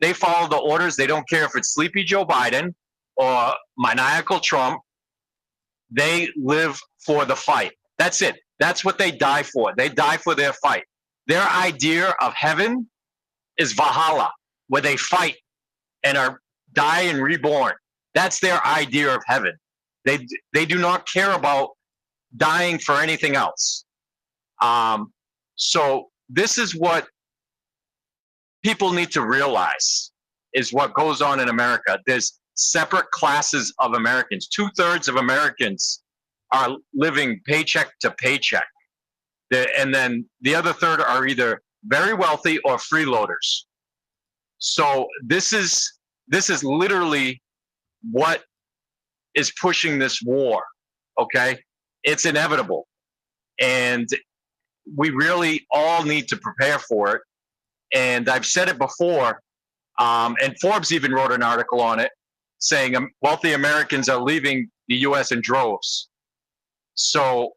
They follow the orders. They don't care if it's sleepy Joe Biden or maniacal Trump. They live for the fight. That's it. That's what they die for. They die for their fight. Their idea of heaven is Valhalla, where they fight and are die and reborn. That's their idea of heaven. They do not care about dying for anything else. So this is what people need to realize is what goes on in America. There's separate classes of Americans. 2/3 of Americans are living paycheck to paycheck. And then the other third are either very wealthy or freeloaders. So this is literally what is pushing this war, okay? It's inevitable. And we really all need to prepare for it. And I've said it before, and Forbes even wrote an article on it, saying wealthy Americans are leaving the U.S. in droves. So,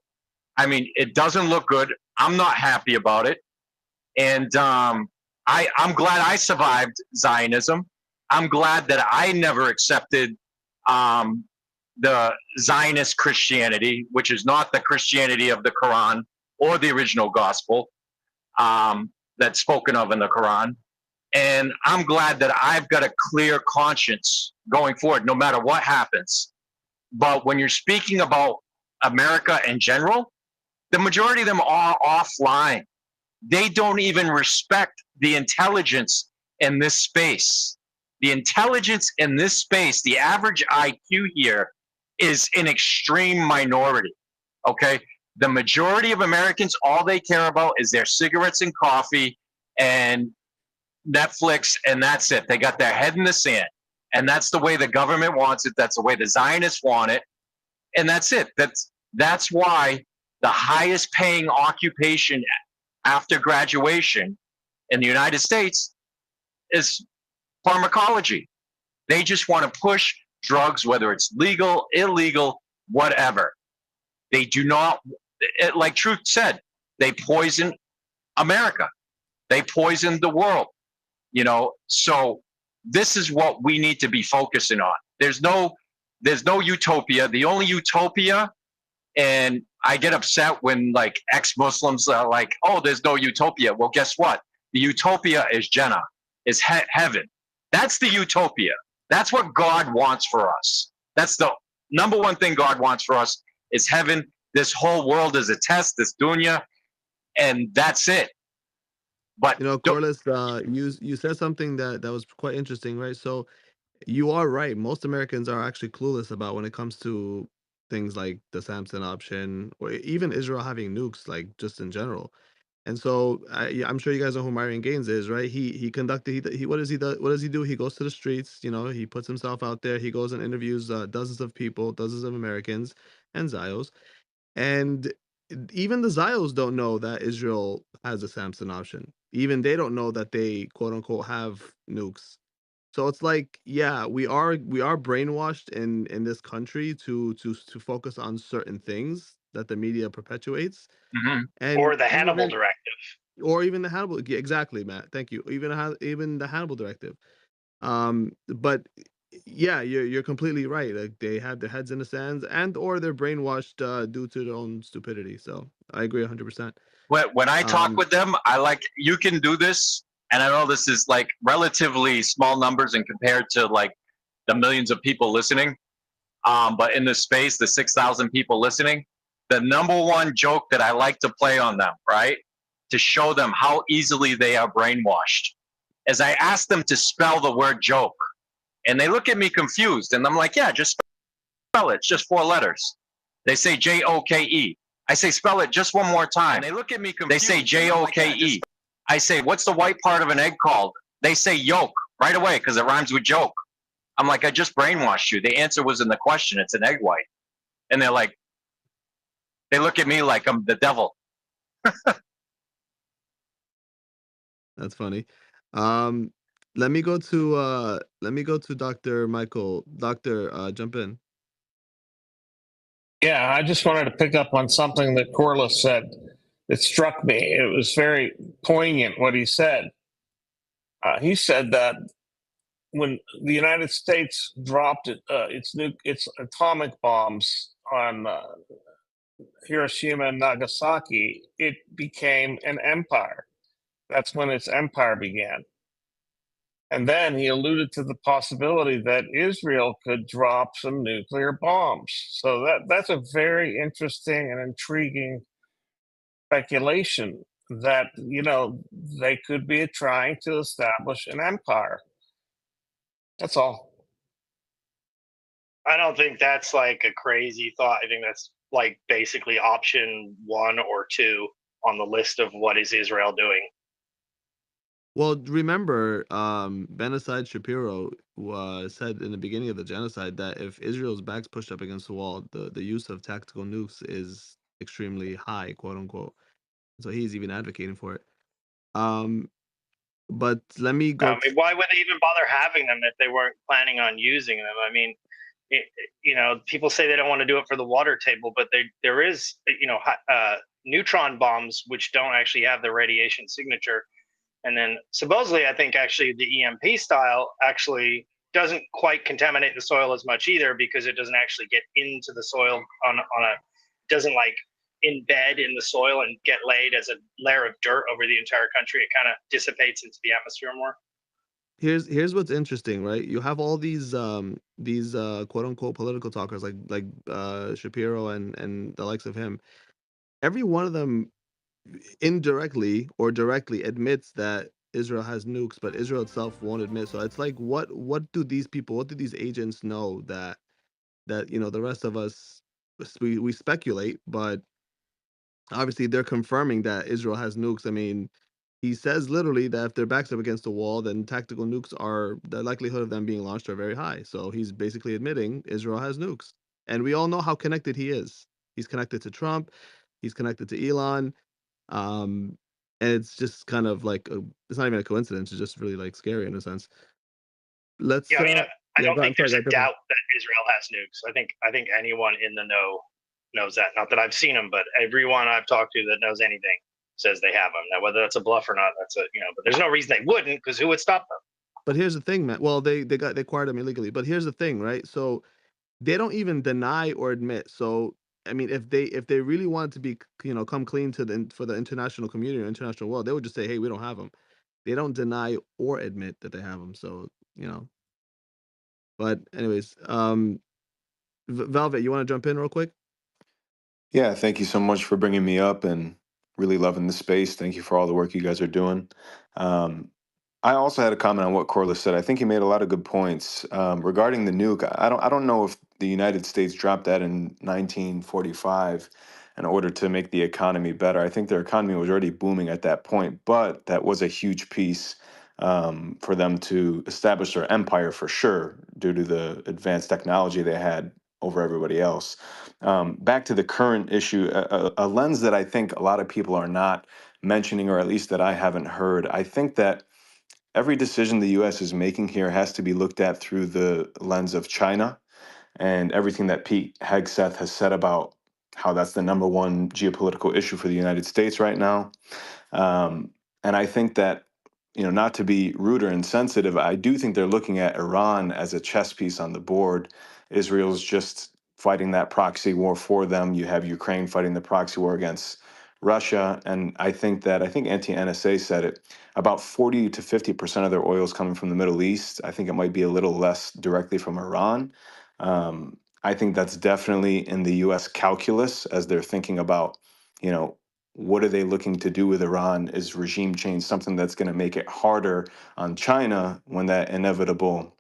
I mean, it doesn't look good. I'm not happy about it. And I'm glad I survived Zionism. I'm glad that I never accepted the Zionist Christianity, which is not the Christianity of the Quran or the original gospel that's spoken of in the Quran. And I'm glad that I've got a clear conscience going forward, no matter what happens. But when you're speaking about America in general, the majority of them are offline. They don't even respect the intelligence in this space. The intelligence in this space, the average IQ here is an extreme minority, okay? The majority of Americans, all they care about is their cigarettes and coffee and Netflix, and that's it. They got their head in the sand. And that's the way the government wants it. That's the way the Zionists want it. And that's it. That's why the highest paying occupation after graduation in the United States is pharmacology. They just want to push drugs, whether it's legal, illegal, whatever. They do not, like Truth said, they poison America. They poison the world, you know. So this is what we need to be focusing on. There's no utopia. The only utopia, and I get upset when like ex-Muslims are like, oh, there's no utopia. Well, guess what? The utopia is Jannah, is heaven. That's the utopia. That's what God wants for us. That's the number one thing God wants for us is heaven. This whole world is a test, this dunya, and that's it. But You know, Corliss, you said something that was quite interesting, right? So you are right. Most Americans are actually clueless about when it comes to things like the Samson option or even Israel having nukes, like just in general. And so yeah, I'm sure you guys know who Myron Gaines is, right? He what does he do? What does he do? He goes to the streets, you know, he puts himself out there. He goes and interviews dozens of people, dozens of Americans and Zios. And even the Zios don't know that Israel has a Samson option. Even they don't know that they quote unquote have nukes. So it's like, yeah, we are brainwashed in this country to focus on certain things that the media perpetuates. mhm. Or And the Hannibal even Directive. or even the Hannibal, yeah, exactly, Matt. Thank you. Even the Hannibal Directive. But yeah, you're completely right. Like they have their heads in the sands, and or they're brainwashed due to their own stupidity. So I agree 100%. When I talk Um, with them, I like, you can do this. And I know this is like relatively small numbers and compared to like the millions of people listening. But in this space, the 6,000 people listening, the number one joke that I like to play on them, right, to show them how easily they are brainwashed, is I ask them to spell the word joke. And they look at me confused. And I'm like, yeah, just spell it. It's just 4 letters. They say Joke. I say, spell it just one more time. And they look at me confused. They say Joke. I say, what's the white part of an egg called? They say yolk right away because it rhymes with joke. I'm like, I just brainwashed you. The answer was in the question. It's an egg white. And they're like, they look at me like I'm the devil. that's funny. Um, let me go to Dr. Michael. Doctor, jump in. Yeah, I just wanted to pick up on something that Corliss said. It struck me. It was very poignant what he said. He said that when the United States dropped its atomic bombs on Hiroshima and Nagasaki, it became an empire. That's when its empire began. And then he alluded to the possibility that Israel could drop some nuclear bombs. So that's a very interesting and intriguing speculation that, they could be trying to establish an empire. That's all. I don't think that's like a crazy thought. I think that's like basically option 1 or 2 on the list of what is Israel doing. Well, remember, Benaside Shapiro said in the beginning of the genocide that if Israel's back's pushed up against the wall, the use of tactical nukes is extremely high, quote unquote. So he's even advocating for it. But let me go. I mean, why would they even bother having them if they weren't planning on using them? I mean, people say they don't want to do it for the water table, but there is, neutron bombs which don't actually have the radiation signature. And then supposedly, I think actually the EMP style actually doesn't quite contaminate the soil as much either, because it doesn't actually get into the soil doesn't like embed in the soil and get laid as a layer of dirt over the entire country. It kind of dissipates into the atmosphere more. Here's what's interesting, right? You have all these quote unquote political talkers like Shapiro and the likes of him. Every one of them indirectly or directly admits that Israel has nukes, but Israel itself won't admit. So it's like, what do these people, what do these agents know that the rest of us, we speculate, but obviously they're confirming that Israel has nukes. I mean, he says literally that if their backs up against the wall, then tactical nukes the likelihood of them being launched are very high. So he's basically admitting Israel has nukes. And we all know how connected he is. He's connected to Trump. He's connected to Elon. And it's just kind of like, it's not even a coincidence. It's just really like scary in a sense. Let's, Yeah, I mean, I don't think there's a sorry, doubt that Israel has nukes. I think anyone in the know knows that. Not that I've seen them, but everyone I've talked to that knows anything says they have them. Now, whether that's a bluff or not, but there's no reason they wouldn't, because who would stop them? But here's the thing, man. Well, they acquired them illegally. But here's the thing, right? So they don't even deny or admit. So I mean, if they really wanted to be, come clean for the international community or international world, they would just say, hey, we don't have them. They don't deny or admit that they have them. So But anyways, Velvet, you want to jump in real quick? Yeah, thank you so much for bringing me up and really loving the space. Thank you for all the work you guys are doing. Um, I also had a comment on what Corliss said. I think he made a lot of good points regarding the nuke. I don't know if the United States dropped that in 1945 in order to make the economy better. I think their economy was already booming at that point, but that was a huge piece for them to establish their empire for sure, due to the advanced technology they had over everybody else. Back to the current issue, a lens that I think a lot of people are not mentioning, or at least that I haven't heard. I think that every decision the US is making here has to be looked at through the lens of China, and everything that Pete Hegseth has said about how that's the number one geopolitical issue for the United States right now. And I think that, not to be rude or insensitive, I do think they're looking at Iran as a chess piece on the board. Israel's just fighting that proxy war for them. You have Ukraine fighting the proxy war against Russia. And I think anti-NSA said it, about 40 to 50% of their oil is coming from the Middle East. I think it might be a little less directly from Iran. I think that's definitely in the US calculus as they're thinking about, what are they looking to do with Iran? Is regime change something that's going to make it harder on China when that inevitable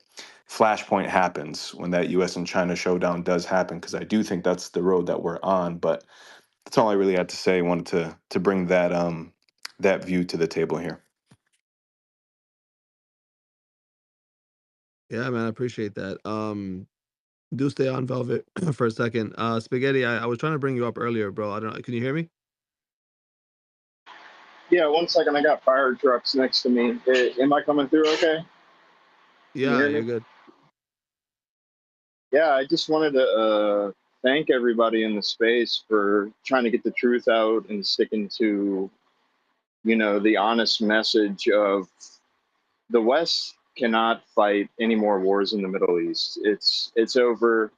flashpoint happens, when that US and China showdown does happen? Because I do think that's the road that we're on. But that's all I really had to say. I wanted to bring that view to the table here. Yeah, man, I appreciate that. Do stay on Velvet for a second. Spaghetti, I was trying to bring you up earlier, bro. I don't know. Can you hear me? Yeah, 1 second. I got fire trucks next to me. Am I coming through okay? Can you Yeah, hear you're me? good. Yeah, I just wanted to thank everybody in the space for trying to get the truth out and sticking to, the honest message of the West cannot fight any more wars in the Middle East. It's over.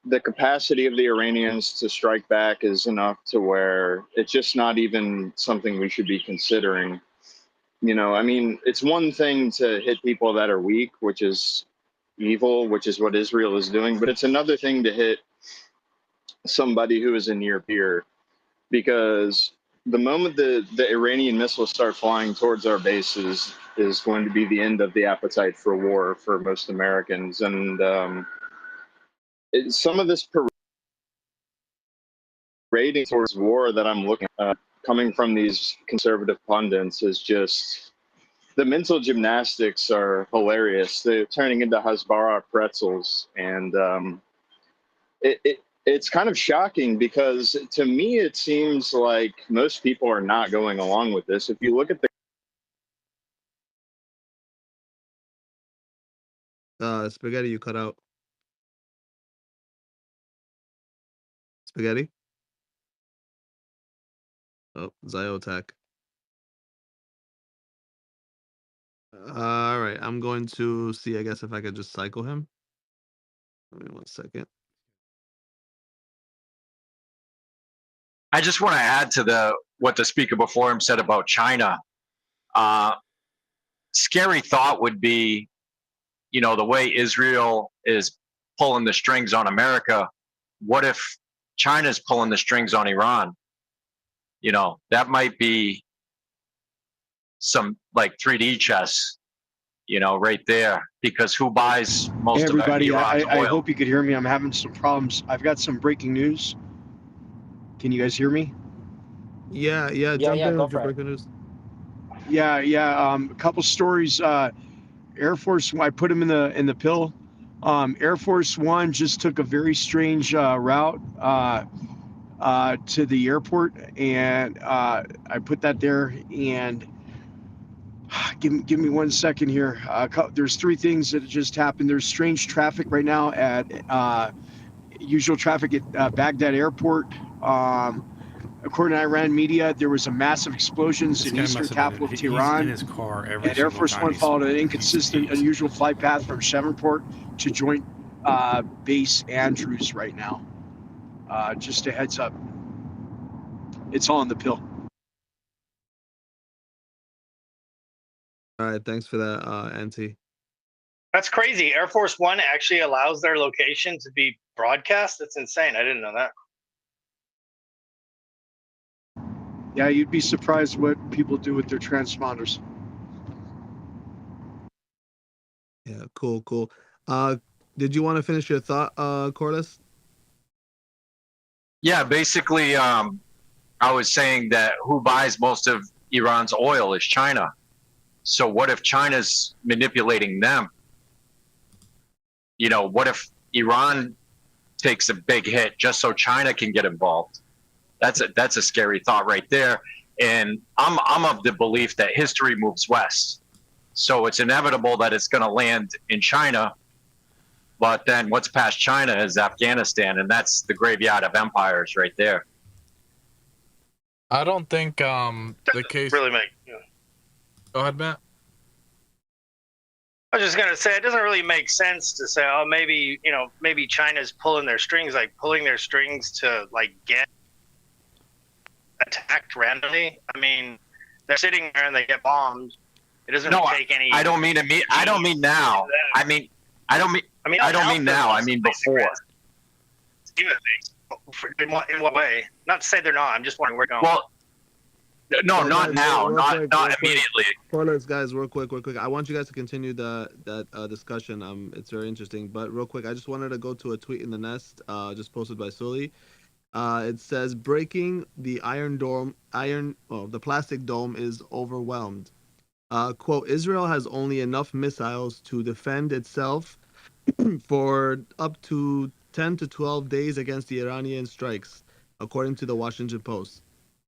The capacity of the Iranians to strike back is enough to where it's just not even something we should be considering. You know, I mean, it's one thing to hit people that are weak, which is evil, which is what Israel is doing, but it's another thing to hit somebody who is a near peer, because the moment the Iranian missiles start flying towards our bases is going to be the end of the appetite for war for most Americans. And some of this parading towards war that I'm looking at coming from these conservative pundits is just, the mental gymnastics are hilarious. They're turning into Hasbara pretzels. And it's kind of shocking, because to me, it seems like most people are not going along with this. If you look at the Spaghetti, you cut out. Spaghetti? Oh, Zyotac. All right, I'm going to see, I guess, if I could just cycle him. Give me 1 second. I just want to add to what the speaker before him said about China. Scary thought would be, you know, the way Israel is pulling the strings on America. What if China's pulling the strings on Iran? You know, that might be some like 3D chess, you know, right there. Because who buys most Hey everybody, of Iran's I oil? hope you could hear me. I'm having some problems. I've got some breaking news. Can you guys hear me? Yeah, jump in with your breaking news. Yeah. A couple stories. Air Force, I put them in the pill. Air Force One just took a very strange route to the airport, and I put that there. And give me 1 second here. There's three things that just happened. There's strange traffic right now at usual traffic at Baghdad Airport. According to Iran media, there was a massive explosions in eastern capital of Tehran. In his car every And Air Force One followed an inconsistent, unusual flight path from Shreveport to Joint Base Andrews right now. Just a heads up. It's all in the pill. All right, thanks for that, Auntie. That's crazy. Air Force One actually allows their location to be broadcast. That's insane. I didn't know that. Yeah, you'd be surprised what people do with their transponders. Yeah, cool. Did you want to finish your thought, Corliss? Yeah, basically, I was saying that who buys most of Iran's oil is China. So what if China's manipulating them? You know, what if Iran takes a big hit just so China can get involved? That's a scary thought right there. And I'm of the belief that history moves west. So it's inevitable that it's going to land in China. But then what's past China is Afghanistan, and that's the graveyard of empires right there. I don't think the case Really make. Go ahead, Matt. I was just gonna say, it doesn't really make sense to say, oh, maybe China's pulling their strings to like get attacked randomly. I mean, they're sitting there and they get bombed. It doesn't take any. I don't mean now. I don't mean now. I mean before. In what way? Not to say they're not. I'm just wondering where they're going. Well, no, not now. Not immediately. Corliss, guys, real quick. I want you guys to continue that discussion. It's very interesting. But real quick, I just wanted to go to a tweet in the nest, just posted by Sully. It says, breaking the the plastic dome is overwhelmed. Quote, Israel has only enough missiles to defend itself for up to 10 to 12 days against the Iranian strikes, according to the Washington Post.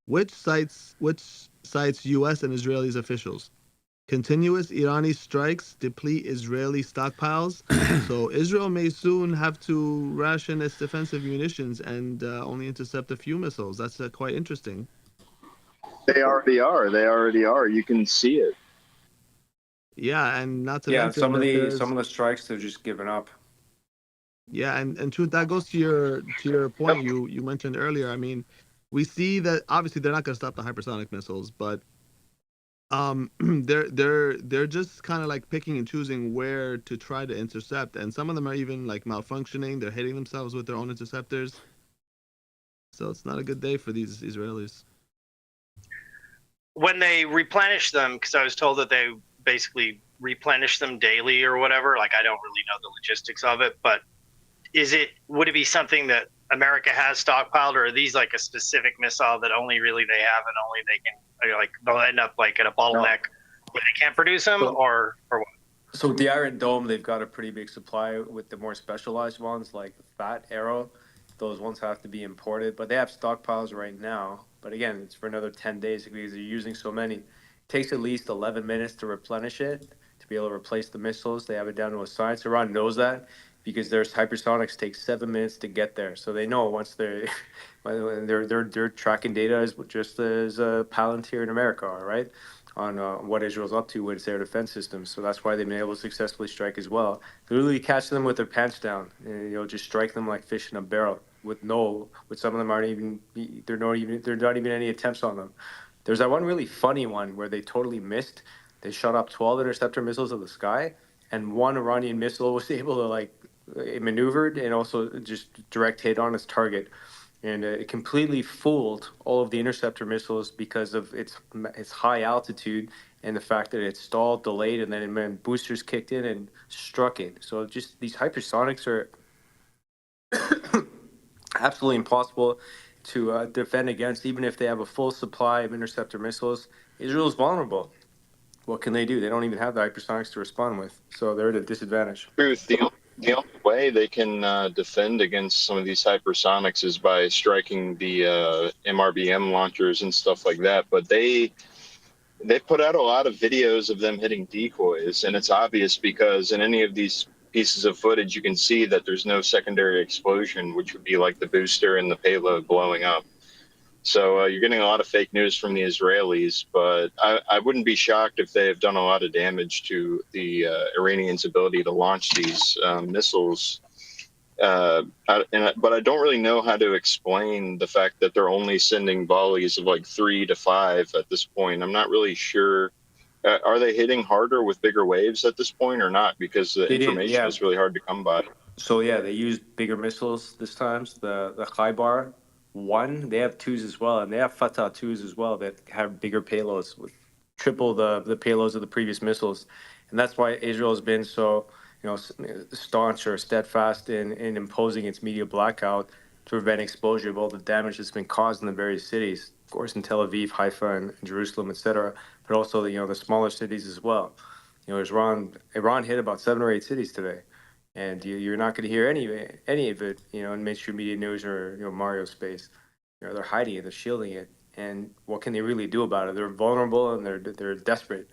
Which cites U.S. and Israeli officials. Continuous Irani strikes deplete Israeli stockpiles, so Israel may soon have to ration its defensive munitions and only intercept a few missiles. That's quite interesting. They already are. You can see it. Yeah, and not to Yeah, mention that some there's of the strikes they're just giving up. yeah, and truth that goes to your point you mentioned earlier. I mean, we see that obviously they're not going to stop the hypersonic missiles, but they're just kind of like picking and choosing where to try to intercept, and some of them are even like malfunctioning. They're hitting themselves with their own interceptors, so it's not a good day for these Israelis. When they replenish them, because I was told that they basically replenish them daily or whatever. Like, I don't really know the logistics of it, but would it be something that America has stockpiled, or are these like a specific missile that only really they have and only they can, like, they'll end up like at a bottleneck where they can't produce them, or what? So with the Iron Dome, they've got a pretty big supply. With the more specialized ones, like the Fat Arrow, those ones have to be imported. But they have stockpiles right now. But again, it's for another 10 days because they're using so many. It takes at least 11 minutes to replenish it, to be able to replace the missiles. They have it down to a science. Iran knows that because their hypersonics take 7 minutes to get there. So they know once they're they're tracking data as just as Palantir in America are, right? On what Israel's up to with its air defense systems. So that's why they've been able to successfully strike as well. They literally catch them with their pants down, and, just strike them like fish in a barrel. With some of them aren't even they're not even any attempts on them. There's that one really funny one where they totally missed. They shot up 12 interceptor missiles of the sky, and one Iranian missile was able to it maneuvered and also just direct hit on its target, and it completely fooled all of the interceptor missiles because of its high altitude and the fact that it stalled, delayed, and then boosters kicked in and struck it. So just these hypersonics are absolutely impossible to defend against, even if they have a full supply of interceptor missiles. Israel's vulnerable. What can they do? They don't even have the hypersonics to respond with, so they're at a disadvantage. Truth, the only way they can defend against some of these hypersonics is by striking the MRBM launchers and stuff like that. But they put out a lot of videos of them hitting decoys, and it's obvious because in any of these pieces of footage, you can see that there's no secondary explosion, which would be like the booster and the payload blowing up. So you're getting a lot of fake news from the Israelis, but I wouldn't be shocked if they have done a lot of damage to the Iranians' ability to launch these missiles. But I don't really know how to explain the fact that they're only sending volleys of like 3 to 5 at this point. I'm not really sure. Are they hitting harder with bigger waves at this point or not? Because the information is really hard to come by. So yeah, they used bigger missiles this time. The Khaybar one, they have twos as well, and they have Fatah twos as well that have bigger payloads with triple the payloads of the previous missiles, and that's why Israel has been so staunch or steadfast in imposing its media blackout to prevent exposure of all the damage that's been caused in the various cities, of course in Tel Aviv, Haifa, and Jerusalem, etc., but also the smaller cities as well. Iran hit about 7 or 8 cities today, and you're not going to hear any of it, in mainstream media news or Mario space. They're hiding it, they're shielding it, and what can they really do about it? They're vulnerable and they're desperate.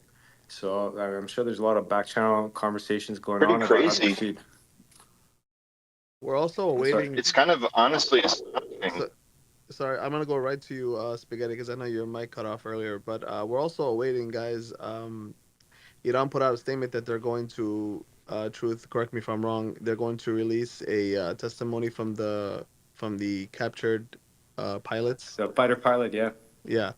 So I'm sure there's a lot of back channel conversations going on about how to proceed. We're also awaiting. It's kind of honestly astonishing. Sorry, I'm gonna go right to you, Spaghetti, because I know your mic cut off earlier. But we're also awaiting, guys. Iran put out a statement that they're going to, Truth, correct me if I'm wrong, they're going to release a testimony from the captured pilots. The fighter pilot, yeah. Yeah.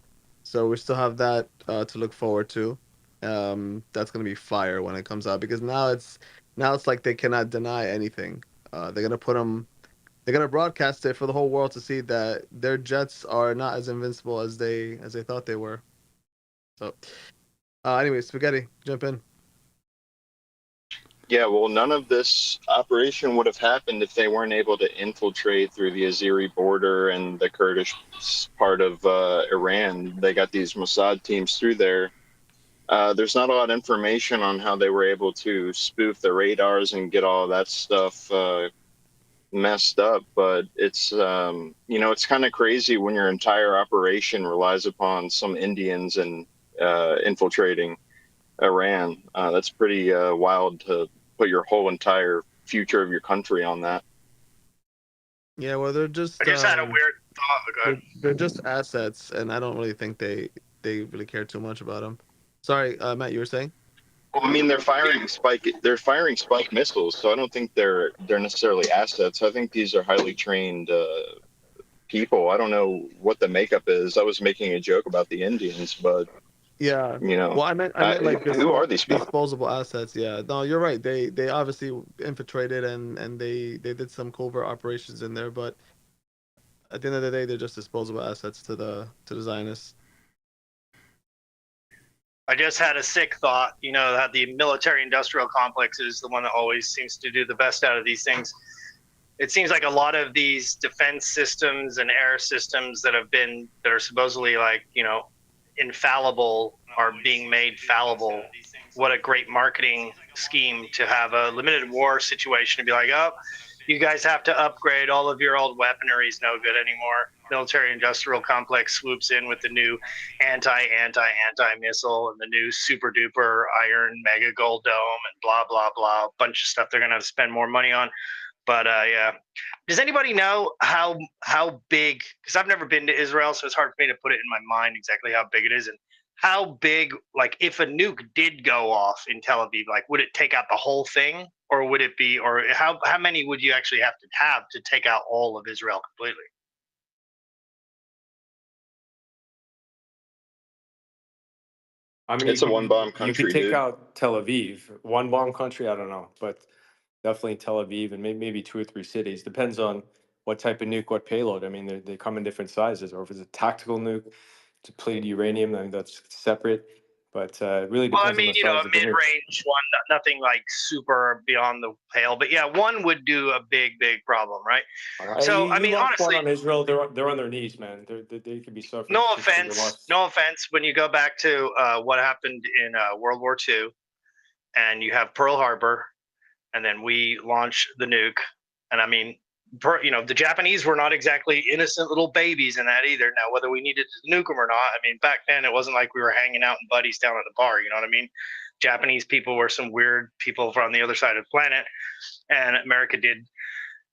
So we still have that to look forward to. That's gonna be fire when it comes out, because now it's like they cannot deny anything. They're gonna put them. They're gonna broadcast it for the whole world to see that their jets are not as invincible as they thought they were. So, anyway, Spaghetti, jump in. Yeah, well, none of this operation would have happened if they weren't able to infiltrate through the Azeri border and the Kurdish part of Iran. They got these Mossad teams through there. There's not a lot of information on how they were able to spoof the radars and get all of that stuff messed up, but it's it's kind of crazy when your entire operation relies upon some Indians and infiltrating Iran. That's pretty wild to put your whole entire future of your country on that. Yeah, well, they're just. I just had a weird thought. They're just assets, and I don't really think they really care too much about them. Sorry, Matt, you were saying? Well, I mean, they're firing spike missiles, so I don't think they're necessarily assets. I think these are highly trained people. I don't know what the makeup is. I was making a joke about the Indians, but Yeah. you know, Well, I meant like who are these people? disposable assets. Yeah. No, you're right. They obviously infiltrated and they did some covert operations in there, but at the end of the day, they're just disposable assets to the Zionists. I just had a sick thought. You know, that the military-industrial complex is the one that always seems to do the best out of these things. It seems like a lot of these defense systems and air systems that are supposedly like, you know, infallible are being made fallible. What a great marketing scheme to have a limited war situation to be like, oh, you guys have to upgrade. All of your old weaponry is no good anymore. Military industrial complex swoops in with the new anti missile and the new super duper iron mega gold dome and blah blah blah, a bunch of stuff they're gonna have to spend more money on. But yeah, does anybody know how big? Because I've never been to Israel, so it's hard for me to put it in my mind exactly how big it is and how big. Like, if a nuke did go off in Tel Aviv, like, would it take out the whole thing, or would it be, or how many would you actually have to take out all of Israel completely? I mean, It's a one bomb you country, could take dude. out Tel Aviv, one bomb country. I don't know, but definitely Tel Aviv and maybe two or three cities. Depends on what type of nuke, what payload. I mean, they come in different sizes, or if it's a tactical nuke, depleted uranium, I mean, that's separate. But it really Well, I depends on mean, the you know, size a of the nuke. mid-range one, nothing like super beyond the pale. But yeah, one would do a big problem, right? So, I You mean, launch one honestly, on Israel, they're on their knees, man. They could be suffering no severe offense, loss. no offense. When you go back to what happened in World War II, and you have Pearl Harbor, and then we launch the nuke, and I mean, you know, the Japanese were not exactly innocent little babies in that either. Now, whether we needed to nuke them or not, I mean, back then it wasn't like we were hanging out in buddies down at a bar. You know what I mean? Japanese people were some weird people from the other side of the planet, and America did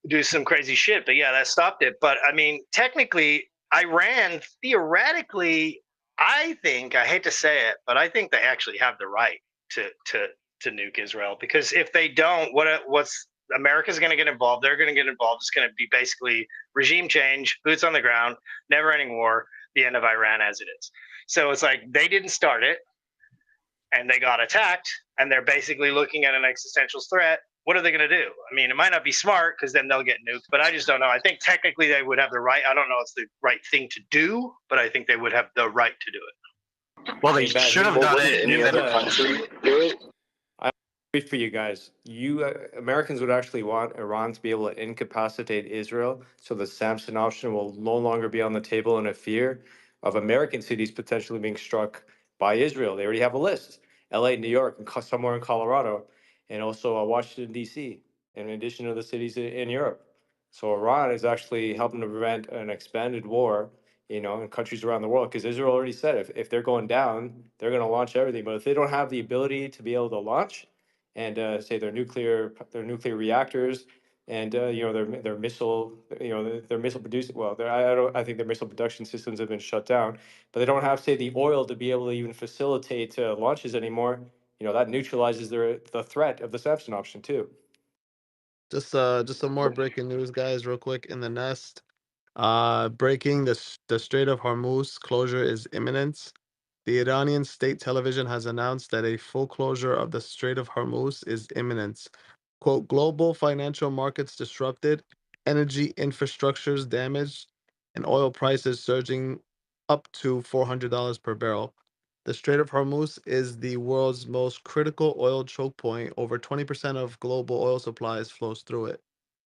do some crazy shit. But yeah, that stopped it. But I mean, technically, Iran theoretically, I think, I hate to say it, but I think they actually have the right to nuke Israel, because if they don't, what's America's going to get involved? They're going to get involved. It's going to be basically regime change, boots on the ground, never-ending war, the end of Iran as it is. So it's like they didn't start it, and they got attacked, and they're basically looking at an existential threat. What are they going to do? I mean, it might not be smart because then they'll get nuked, but I just don't know. I think technically they would have the right. I don't know if it's the right thing to do, but I think they would have the right to do it. Well, they Hey, Matt, should have Well, done wouldn't it. any And other then, country do it? Wait for you guys. You Americans would actually want Iran to be able to incapacitate Israel, so the Samson option will no longer be on the table in a fear of American cities potentially being struck by Israel. They already have a list: L.A., New York, and somewhere in Colorado, and also Washington D.C. In addition to the cities in Europe. So Iran is actually helping to prevent an expanded war, you know, in countries around the world, because Israel already said if they're going down, they're going to launch everything. But if they don't have the ability to be able to launch, and say their nuclear reactors, and you know their missile, you know their missile producing, well, I think their missile production systems have been shut down, but they don't have, say, the oil to be able to even facilitate launches anymore. You know, that neutralizes the threat of the Samson option too. Just some more breaking news, guys, real quick in the nest. Breaking the Strait of Hormuz closure is imminent. The Iranian state television has announced that a full closure of the Strait of Hormuz is imminent. Quote, global financial markets disrupted, energy infrastructures damaged, and oil prices surging up to $400 per barrel. The Strait of Hormuz is the world's most critical oil choke point. Over 20% of global oil supplies flows through it.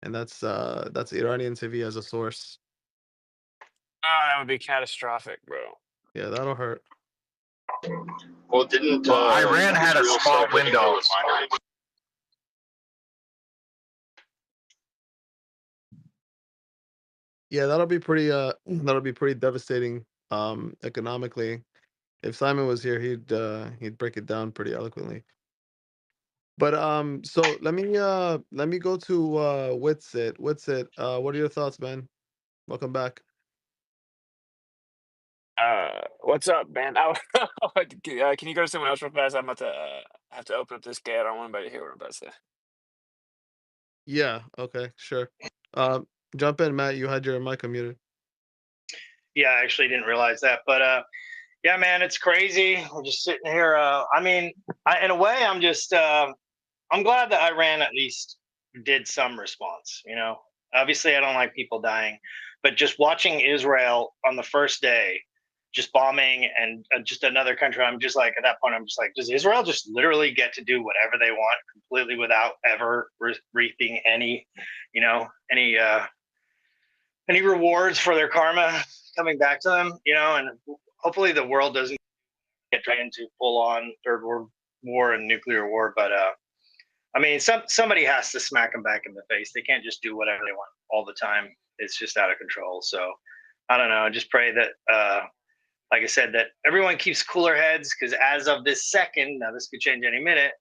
And that's Iranian TV as a source. Oh, that would be catastrophic, bro. Yeah, that'll hurt. Well, didn't well, Iran had a Israel small start hitting the window. refineries? Yeah, that'll be pretty devastating economically. If Simon was here, he'd break it down pretty eloquently. But so let me go to Witsit. Witsit, what are your thoughts, man? Welcome back. What's up, man? Can you go to someone else real fast? I'm about to have to open up this gate. I don't want anybody to hear what I'm about to say. Yeah. Okay. Sure. Um, Jump in, Matt. You had your mic unmuted. Yeah, I actually didn't realize that, but yeah, man, it's crazy. I'm just sitting here. I mean, in a way, I'm just I'm glad that Iran at least did some response. You know, obviously, I don't like people dying, but just watching Israel on the first day, just bombing and just another country, I'm just like, at that point, I'm just like, does Israel just literally get to do whatever they want completely without ever reaping any, you know, any rewards for their karma coming back to them? You know, and hopefully the world doesn't get dragged into full on third world war and nuclear war, but I mean, somebody has to smack them back in the face. They can't just do whatever they want all the time. It's just out of control. So I don't know. I just pray that, like I said, that everyone keeps cooler heads, because as of this second, now this could change any minute,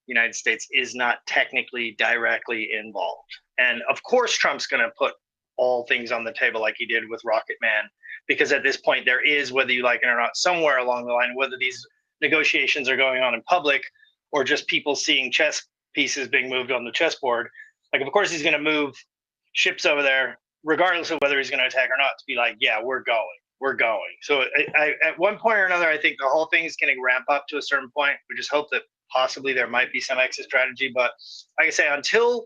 the United States is not technically directly involved. And of course, Trump's going to put all things on the table like he did with Rocket Man, because at this point there is, whether you like it or not, somewhere along the line, whether these negotiations are going on in public or just people seeing chess pieces being moved on the chessboard, like of course he's going to move ships over there regardless of whether he's going to attack or not, to be like, yeah, we're going. So at one point or another, I think the whole thing is going to ramp up to a certain point. We just hope that possibly there might be some exit strategy, but like I say, until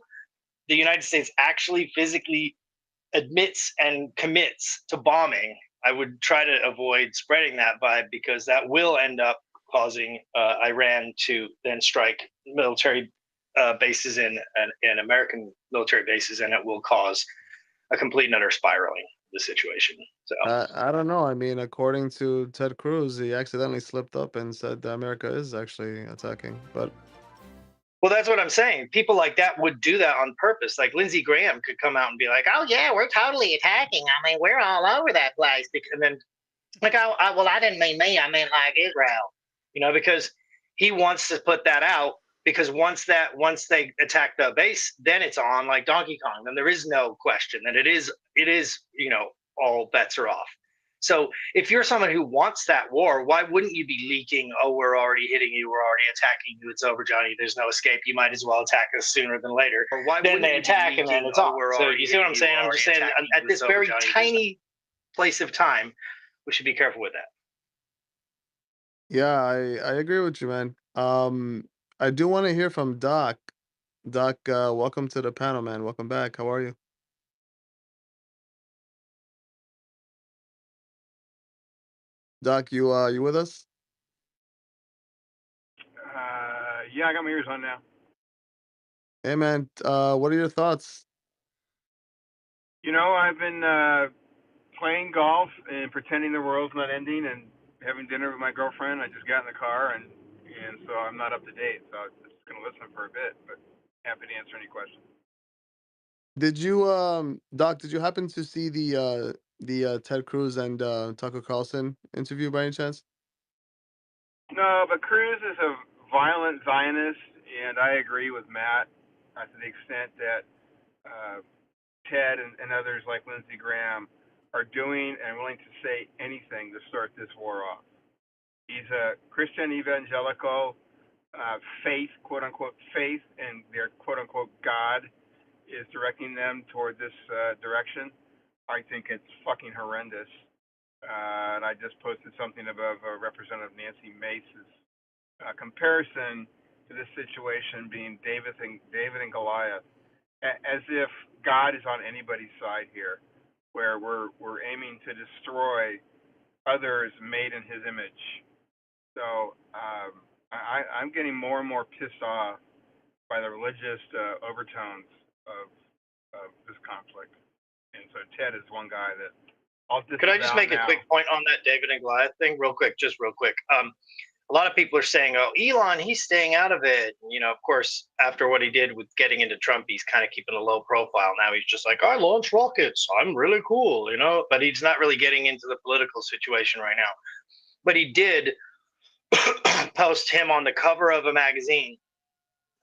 the United States actually physically admits and commits to bombing, I would try to avoid spreading that vibe, because that will end up causing Iran to then strike military bases and American military bases, and it will cause a complete and utter spiraling of the situation. So I don't know. I mean, according to Ted Cruz, he accidentally slipped up and said that America is actually attacking. But well, that's what I'm saying. People like that would do that on purpose. Like Lindsey Graham could come out and be like, "Oh yeah, we're totally attacking. I mean, we're all over that place." And then, like, well, I didn't mean me. I meant like Israel. You know, because he wants to put that out. Because once they attack the base, then it's on like Donkey Kong. Then there is no question that it is. You know, all bets are off. So if you're someone who wants that war, why wouldn't you be leaking, oh, we're already hitting you, we're already attacking you, it's over, Johnny, there's no escape, you might as well attack us sooner than later. Or why then they attack and then it's on. So you see what I'm saying? I'm just saying, at this very tiny place of time, we should be careful with that. yeah, I agree with you, man. I do want to hear from Doc. Doc, welcome to the panel, man. Welcome back. How are you? Doc, you with us? Yeah, I got my ears on now. Hey, man. What are your thoughts? You know, I've been playing golf and pretending the world's not ending, and having dinner with my girlfriend. I just got in the car, and so I'm not up to date. So I'm just gonna listen for a bit, but happy to answer any questions. Did you, Doc? Did you happen to see the Ted Cruz and Tucker Carlson interview by any chance? No, but Cruz is a violent Zionist, and I agree with Matt to the extent that Ted and others like Lindsey Graham are doing and willing to say anything to start this war off. He's a Christian evangelical, faith, quote unquote, faith, and their quote unquote God is directing them toward this direction. I think it's fucking horrendous. And I just posted something above Representative Nancy Mace's comparison to this situation being David and Goliath, as if God is on anybody's side here, where we're aiming to destroy others made in His image. So I'm getting more and more pissed off by the religious overtones of this conflict, and so Ted is one guy that I'll disavow. Could I just make a quick point on that David and Goliath thing, real quick? A lot of people are saying, "Oh, Elon, he's staying out of it." You know, of course, after what he did with getting into Trump, he's kind of keeping a low profile. Now he's just like, "I launch rockets. I'm really cool," you know. But he's not really getting into the political situation right now. But he did post him on the cover of a magazine,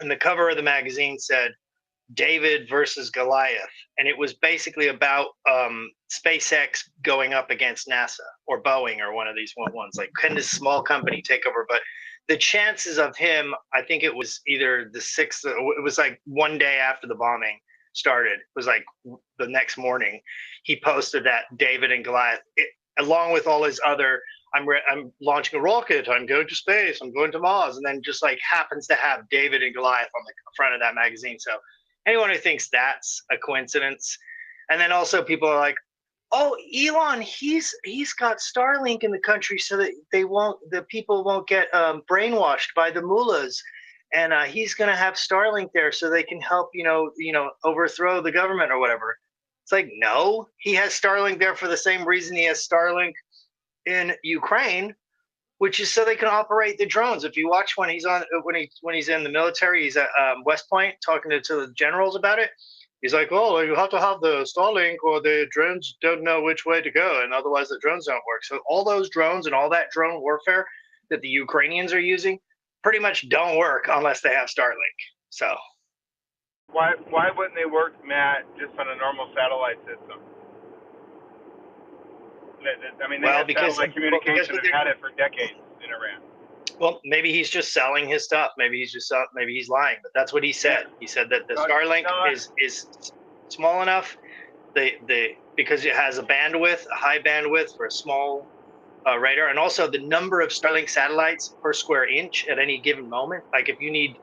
and the cover of the magazine said, David versus Goliath, and it was basically about SpaceX going up against NASA or Boeing or one of these ones. Like, can this small company take over? But the chances of him, I think it was either the 6th, it was like one day after the bombing started. It was like the next morning, he posted that David and Goliath, along with all his other, I'm launching a rocket, I'm going to space, I'm going to Mars, and then just like happens to have David and Goliath on the front of that magazine. So anyone who thinks that's a coincidence, and then also people are like, oh, Elon, he's got Starlink in the country so that the people won't get brainwashed by the mullahs, and he's going to have Starlink there so they can help overthrow the government or whatever. It's like, no, he has Starlink there for the same reason he has Starlink in Ukraine, which is so they can operate the drones. If you watch when he's in the military, he's at West Point talking to the generals about it. He's like, oh, you have to have the Starlink or the drones don't know which way to go, and otherwise the drones don't work. So all those drones and all that drone warfare that the Ukrainians are using pretty much don't work unless they have Starlink. So why wouldn't they work, Matt, just on a normal satellite system? I mean, they have satellite communication and had it for decades in Iran. Well, maybe he's just selling his stuff. Maybe he's lying, but that's what he said. He said that the Starlink is small enough, because it has a high bandwidth for a small radar, and also the number of Starlink satellites per square inch at any given moment. Like if you need,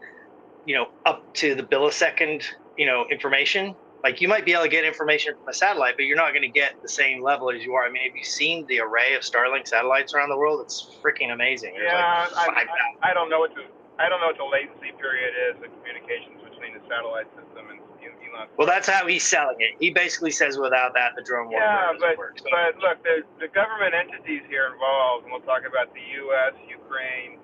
up to the millisecond, information. Like you might be able to get information from a satellite, but you're not going to get the same level as you are. I mean, have you seen the array of Starlink satellites around the world? It's freaking amazing. There's I don't know what the latency period is of communications between the satellite system and Elon. Well, that's how he's selling it. He basically says without that, the drone warfare doesn't work. But look, the government entities here involved, and we'll talk about the U.S., Ukraine,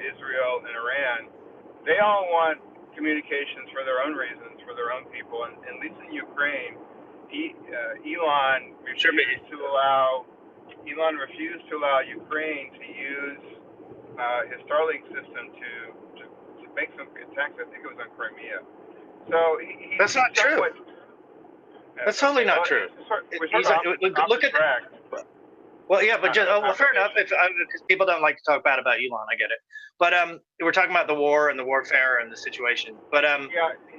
Israel, and Iran. They all want communications for their own reasons, for their own people, and at least in Ukraine, Elon refused to allow Ukraine to use his Starlink system to make some attacks. I think it was on Crimea. So that's not true. That's totally not true. Look at that. Well, yeah, but fair enough. Because people don't like to talk bad about Elon, I get it. But we're talking about the war and the warfare and the situation. But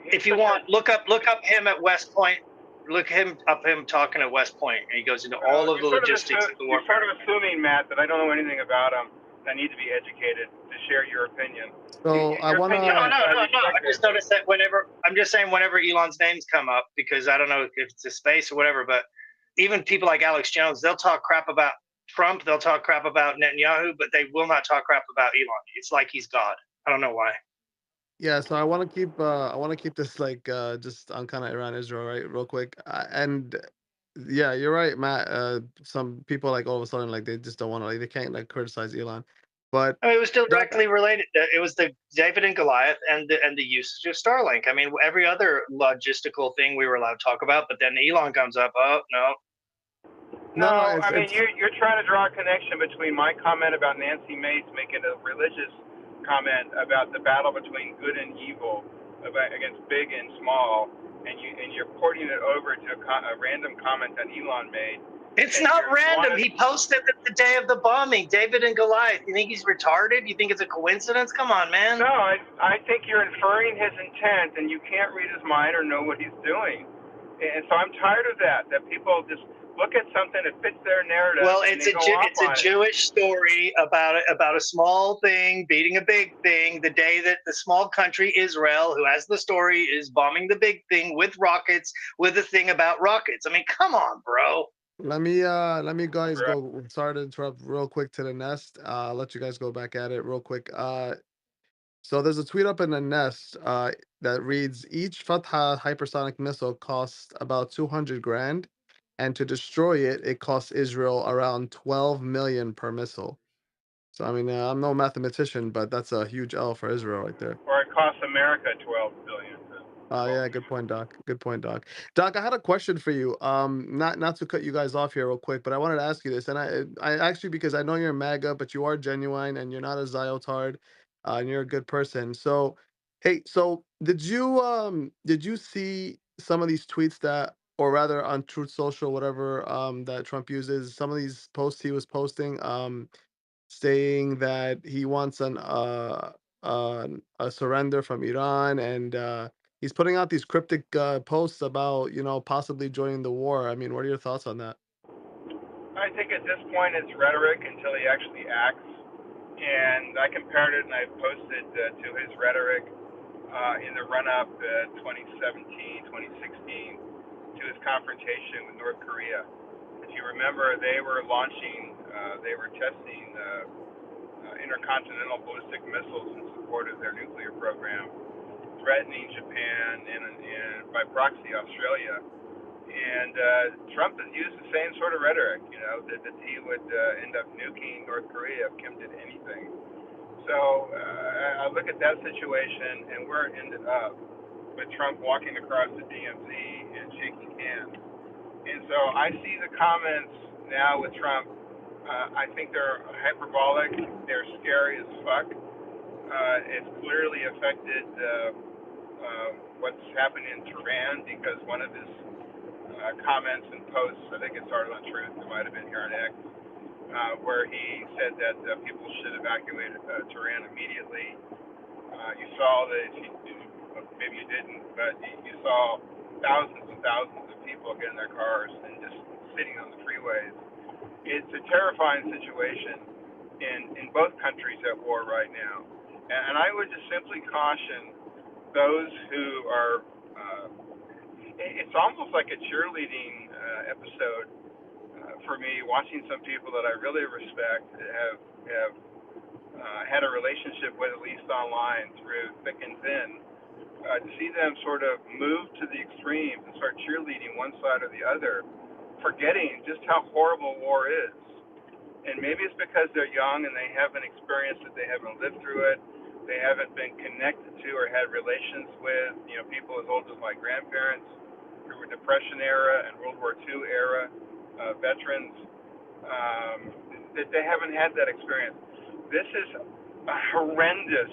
if you want, look up him at West Point. Look him talking at West Point, and he goes into all of the logistics of the warfare. You're sort of assuming, Matt, that I don't know anything about him. I need to be educated to share your opinion. So I want to. No. I just noticed that whenever Elon's names come up, because I don't know if it's a space or whatever, but even people like Alex Jones, they'll talk crap about Trump, they'll talk crap about Netanyahu, but they will not talk crap about Elon. It's like he's God. I don't know why. Yeah, so I want to keep this like just on kind of Iran Israel, right, real quick. And yeah, you're right, Matt. Some people like all of a sudden like they just don't want to, like they can't like criticize Elon, but I mean, it was still directly related. It was the David and Goliath and the usage of Starlink. I mean, every other logistical thing we were allowed to talk about, but then Elon comes up. Oh no. No, I mean you're trying to draw a connection between my comment about Nancy Mace making a religious comment about the battle between good and evil against big and small, and you're porting it over to a random comment that Elon made. It's not random. He posted it the day of the bombing. David and Goliath. You think he's retarded? You think it's a coincidence? Come on, man. No, I think you're inferring his intent, and you can't read his mind or know what he's doing. And so I'm tired of that people just look at something that fits their narrative. Well, it's a Jewish story about a small thing beating a big thing. The day that the small country Israel, who has the story, is bombing the big thing with rockets, with a thing about rockets. I mean, come on, bro. Let me guys go. Sorry to interrupt real quick to the Nest. Let you guys go back at it real quick. So there's a tweet up in the Nest that reads, each Fatah hypersonic missile costs about 200 grand, and to destroy it, it costs Israel around 12 million per missile. So I mean, I'm no mathematician, but that's a huge L for Israel right there. Or it costs America 12 billion. Yeah, good point, Doc. Good point, Doc. Doc, I had a question for you. Not to cut you guys off here real quick, but I wanted to ask you this, and I actually, because I know you're MAGA, but you are genuine and you're not a Ziotard, and you're a good person. So, hey, so did you see some of these tweets that, or rather on Truth Social, whatever that Trump uses, some of these posts he was posting, saying that he wants a surrender from Iran, and he's putting out these cryptic posts about, possibly joining the war. I mean, what are your thoughts on that? I think at this point it's rhetoric until he actually acts. And I compared it and I posted to his rhetoric in the run-up 2017, 2016 to his confrontation with North Korea. If you remember, they were testing intercontinental ballistic missiles in support of their nuclear program, threatening Japan and by proxy Australia. And Trump has used the same sort of rhetoric, that he would end up nuking North Korea if Kim did anything. So I look at that situation and where it ended up with Trump walking across the DMZ and shaking hands. And so I see the comments now with Trump. I think they're hyperbolic. They're scary as fuck. It's clearly affected what's happening in Tehran because one of his comments and posts, I think it started on Truth, it might have been here on X, where he said that people should evacuate Tehran immediately. You saw that, maybe you didn't, but you saw thousands and thousands of people get in their cars and just sitting on the freeways. It's a terrifying situation in both countries at war right now. And I would just simply caution those who are, it's almost like a cheerleading episode for me, watching some people that I really respect have had a relationship with, at least online, through thick and thin, to see them sort of move to the extremes and start cheerleading one side or the other, forgetting just how horrible war is. And maybe it's because they're young and they haven't experienced it, they haven't lived through it, they haven't been connected to or had relations with, people as old as my grandparents who were Depression era and World War II era veterans, that they haven't had that experience. This is a horrendous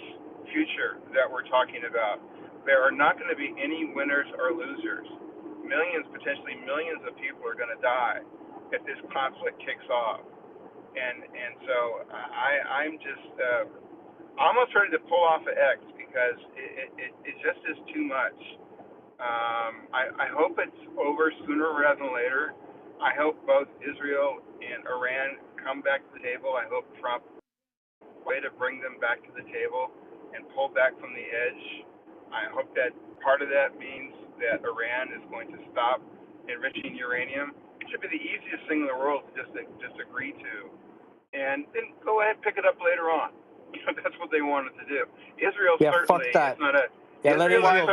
future that we're talking about. There are not going to be any winners or losers. Millions, potentially millions of people are going to die if this conflict kicks off. And so I'm just almost ready to pull off of X because it just is too much. I hope it's over sooner rather than later. I hope both Israel and Iran come back to the table. I hope Trump way to bring them back to the table and pull back from the edge. I hope that part of that means that Iran is going to stop enriching uranium. It should be the easiest thing in the world to just agree to, and then go ahead and pick it up later on. That's what they wanted to do. Israel certainly is not a. Yeah, let Israel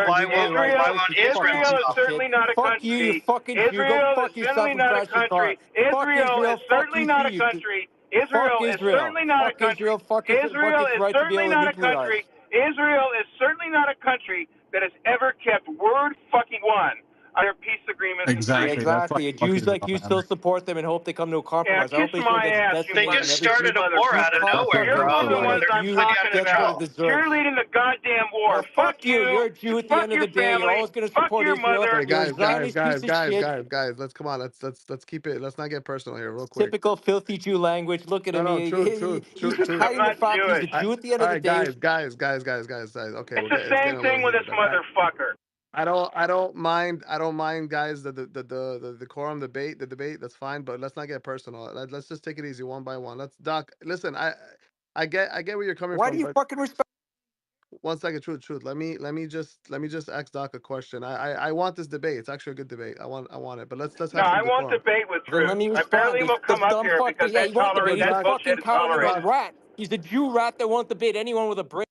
Israel is certainly not a Fuck you, you country. fucking Jew. Go Israel is fuck yourself certainly and not a crash your car. country. Fuck Israel is Israel. Fuck certainly you not too. a country. Fuck Israel is Israel. certainly not a Fuck country. Israel. Fuck Israel its is right to be certainly able to not a nuclearize. country. Israel is certainly not a country that has ever kept word fucking one under peace agreements and treaties. Exactly. And Jews like you still support them and hope they come to a Yeah, compromise. I kiss hope Israel my gets ass, you decimated They and just every motherfucking started a war out of motherfucker. nowhere, You're bro. one of the Like ones they're I'm Jew talking pretty gets what about. it unofficial. deserves. Cheerleading the goddamn war. Yeah, fuck you. You. You're a Jew at the Fuck end of your the day. You're family. always going to Fuck support your Israel. mother. Okay, You're a guys, guys, Zionist piece guys, of guys, shit. guys, guys. Let's come on. Let's keep it. Let's not get personal here, real quick. Typical filthy Jew language. Look at No, him. no, He's truth, just truth. I'm hiding the not fact he's a Jewish. Jew at the end All of the right, day. guys. Okay, It's the it's same getting a little thing with this heated. motherfucker. I don't mind, guys. The decorum debate, the debate. That's fine, but let's not get personal. Let's just take it easy, one by one. Doc. Listen, I get where you're coming Why do from, you but fucking respect? one second, truth. Let me just ask Doc a question. I want this debate. It's actually a good debate. I want it, but let's No, have some I won't decorum. debate with Then let truth. me I respond. barely will This come up dumb here fuck. because Yeah, he won't debate. He's a that bullshit fucking is coward little tolerated. rat. He's a Jew rat that won't debate anyone with a brain.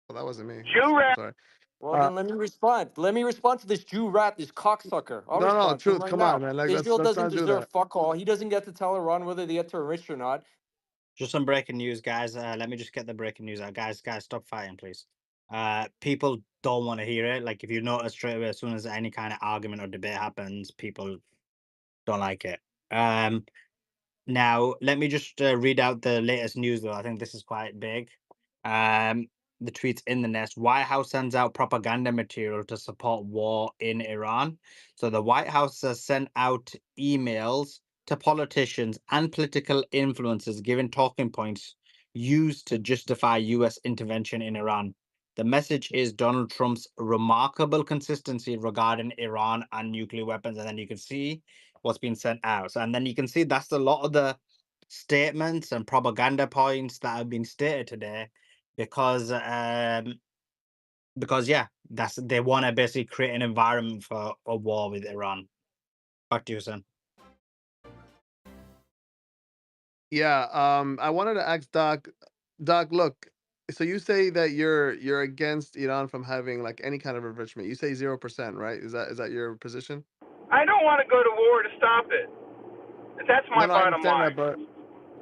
Well, that wasn't me. Jew I'm rat. sorry. Well, then let me respond. Let me respond to this Jew rat, this cocksucker. I'll No, respond to him truth. right Come on, now. man. Like Israel let's doesn't not do deserve that. fuck all. He doesn't get to tell Iran whether they get to enrich or not. Just some breaking news, guys. Let me just get the breaking news out. Guys, stop fighting, please. People don't want to hear it. Like, if you notice straight away, as soon as any kind of argument or debate happens, people don't like it. Now, let me just read out the latest news, though. I think this is quite big. The tweets in the nest. White House sends out propaganda material to support war in Iran. So the White House has sent out emails to politicians and political influencers giving talking points used to justify US intervention in Iran. The message is Donald Trump's remarkable consistency regarding Iran and nuclear weapons. And then you can see what's been sent out. So, and then you can see that's a lot of the statements and propaganda points that have been stated today because yeah, that's they want to basically create an environment for a war with Iran. Back to you, son. Yeah, I wanted to ask Doc. Doc, look, so you say that you're against Iran from having like any kind of enrichment. You say 0%, right? Is that your position? I don't want to go to war to stop it. That's my No, no, I bottom understand that, line. but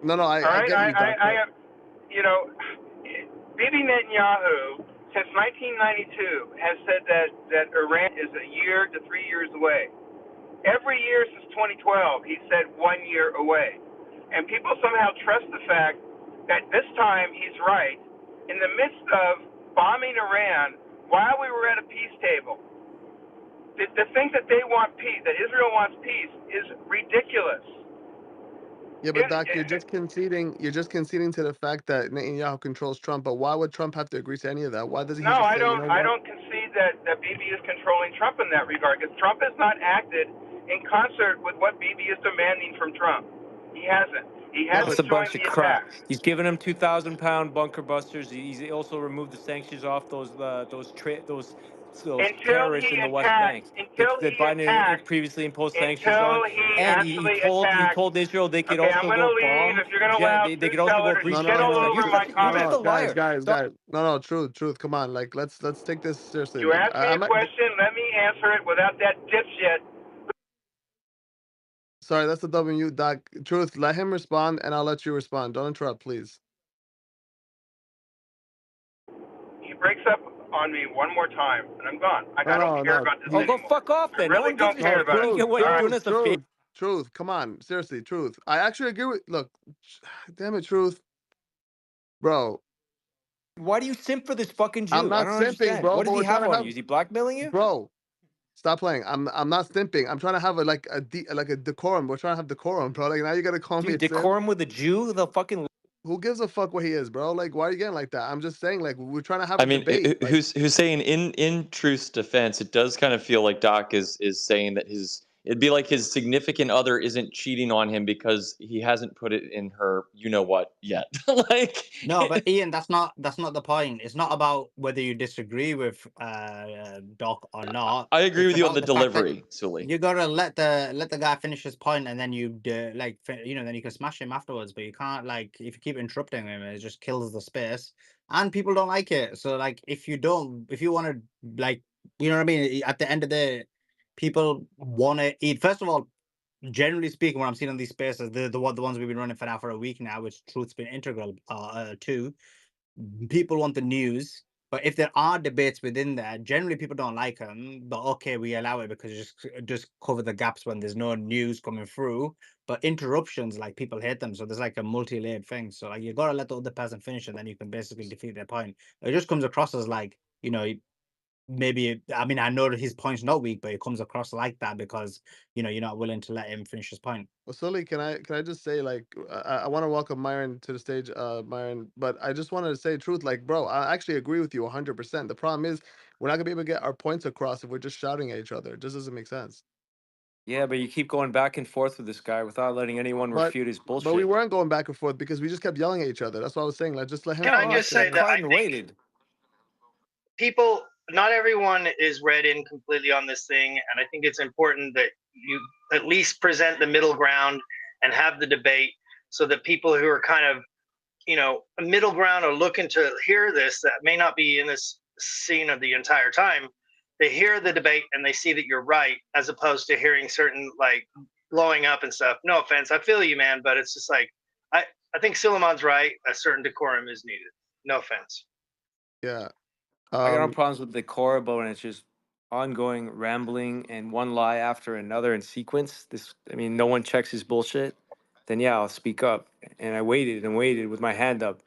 no, no, All I right, get you, Doc. I But have, you know, Bibi Netanyahu since 1992 has said that Iran is a year to 3 years away. Every year since 2012, he said 1 year away. And people somehow trust the fact that this time he's right. In the midst of bombing Iran while we were at a peace table, to think that they want peace, that Israel wants peace, is ridiculous. yeah, but Doc, you're just conceding. You're just conceding to the fact that Netanyahu controls Trump. But why would Trump have to agree to any of that? Why doesn't he No, just I say, you don't. know I what? don't concede that Bibi is controlling Trump in that regard, because Trump has not acted in concert with what Bibi is demanding from Trump. He hasn't. He Yeah, That's but a hasn't joined bunch of the crap. attacks. He's given him 2,000-pound bunker busters. He's also removed the sanctions off those terrorists in the West Bank that Biden previously imposed sanctions on. Until he And actually he attacks. told Israel they could Okay, I'm also going go to leave. bomb. If you're going to allow They truth could also go tellers no, breach to no, get no, all Canada. no, over my You're no, just no, a comments. guys, liar. guys, Stop. guys. No, no, truth. Come on, like let's take this seriously. You ask me a question, let me answer it without that dipshit. Sorry, that's the W, Doc. Truth, let him respond, and I'll let you respond. Don't interrupt, please. He breaks up on me one more time, and I'm gone. I No, don't no, care no. about this Oh, go anymore. fuck off I then. No really one gives don't a care No, shit. about it truth, anymore. What, All you're right. doing us a favor. truth. Come on, seriously, truth. I actually agree with. Look, damn it, truth, bro. Why do you simp for this fucking I'm Jew? I not don't simping, understand. bro. What But does he we're trying have to on have, you? Is he blackmailing you? bro. Stop playing. I'm not simping. I'm trying to have like a decorum. We're trying to have decorum, bro. Like now you gotta call me Dude, a simp. decorum with a Jew? The fucking Who gives a fuck what he is, bro? Like why are you getting like that? I'm just saying, like we're trying to have I a mean, debate. Like who's saying in Truth's defense, it does kind of feel like Doc is saying that it'd be like his significant other isn't cheating on him because he hasn't put it in her you know what yet. Like No, but Ian, that's not the point. It's not about whether you disagree with Doc or not. I agree It's with you on about the the fact that delivery, Sully. you gotta let the guy finish his point, and then then you can smash him afterwards. But you can't, like, if you keep interrupting him, it just kills the space, and people don't like it. So like, if you want to, like, you know what I mean. At the end of the day, people want to eat. First of all, generally speaking, what I'm seeing on these spaces, the ones we've been running for a week now, which Truth's been integral to. People want the news, but if there are debates within there, generally people don't like them. But okay, we allow it because just cover the gaps when there's no news coming through. But interruptions, like, people hate them, so there's like a multi-layered thing. So like, you gotta let the other person finish, and then you can basically defeat their point. It just comes across as like, maybe, I mean, I know that his point's not weak, but it comes across like that because you're not willing to let him finish his point. well, Sully, can I just say, like, I want to welcome Myron to the stage, Myron, but I just wanted to say truth, like, bro, I actually agree with you 100%. The problem is we're not gonna be able to get our points across if we're just shouting at each other. It just doesn't make sense. Yeah, but you keep going back and forth with this guy without letting anyone But refute his but we bullshit. weren't going back and forth because we just kept yelling at each other. That's what I was saying. Like, just let him Can Yeah, I well, I talk. just say sat And that quiet I and think waited. people, not everyone is read in completely on this thing, and I think it's important that you at least present the middle ground and have the debate so that people who are kind of, a middle ground are looking to hear this that may not be in this scene of the entire time. They hear the debate and they see that you're right, as opposed to hearing certain, like, blowing up and stuff. No offense, I feel you, man, but it's just like, I think Suleiman's right. A certain decorum is needed. No offense. yeah. I got no problems with the core, but when it's just ongoing rambling and one lie after another in sequence, no one checks his bullshit, then yeah, I'll speak up. And I waited and waited with my hand up.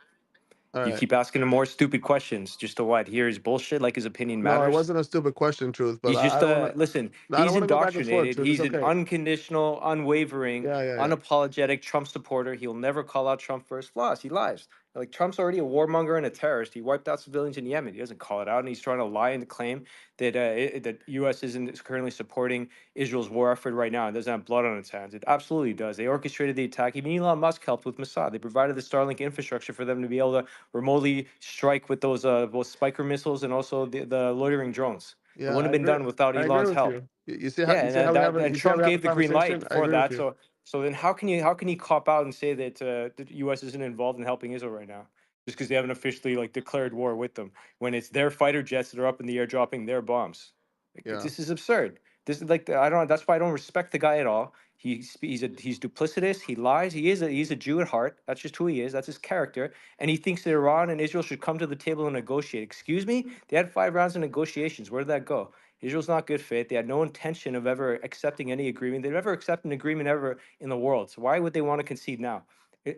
All You right. keep asking him more stupid questions just to what? Hear his bullshit like his opinion No, it matters? wasn't a stupid question, Truth, but He's I just don't want to. listen, I don't he's want to go back and forth, indoctrinated. Truth. It's He's an okay. unconditional, unwavering, Yeah, yeah, yeah. unapologetic Trump supporter. He'll never call out Trump for his flaws. He lies. Like Trump's already a warmonger and a terrorist. He wiped out civilians in Yemen. He doesn't call it out, and he's trying to lie and claim that that U.S. is currently supporting Israel's war effort right now and doesn't have blood on its hands. It absolutely does. They orchestrated the attack. Even Elon Musk helped with Mossad. They provided the Starlink infrastructure for them to be able to remotely strike with those both Spiker missiles and also the loitering drones. It Yeah, wouldn't I have been agree. done without I agree Elon's with help. you. You see how Yeah, you and see how we have and you see how Trump we have a gave the green light conversation. I for agree with that. you. So then how can he cop out and say that the U.S. isn't involved in helping Israel right now? Just because they haven't officially like declared war with them, when it's their fighter jets that are up in the air dropping their bombs. Like, Yeah. this is absurd. This is like I don't. That's why I don't respect the guy at all. He's duplicitous. He lies. He's a Jew at heart. That's just who he is. That's his character. And he thinks that Iran and Israel should come to the table and negotiate. Excuse me? They had 5 rounds of negotiations. Where did that go? Israel's not good fit. They had no intention of ever accepting any agreement. They'd never accept an agreement ever in the world. So why would they want to concede now?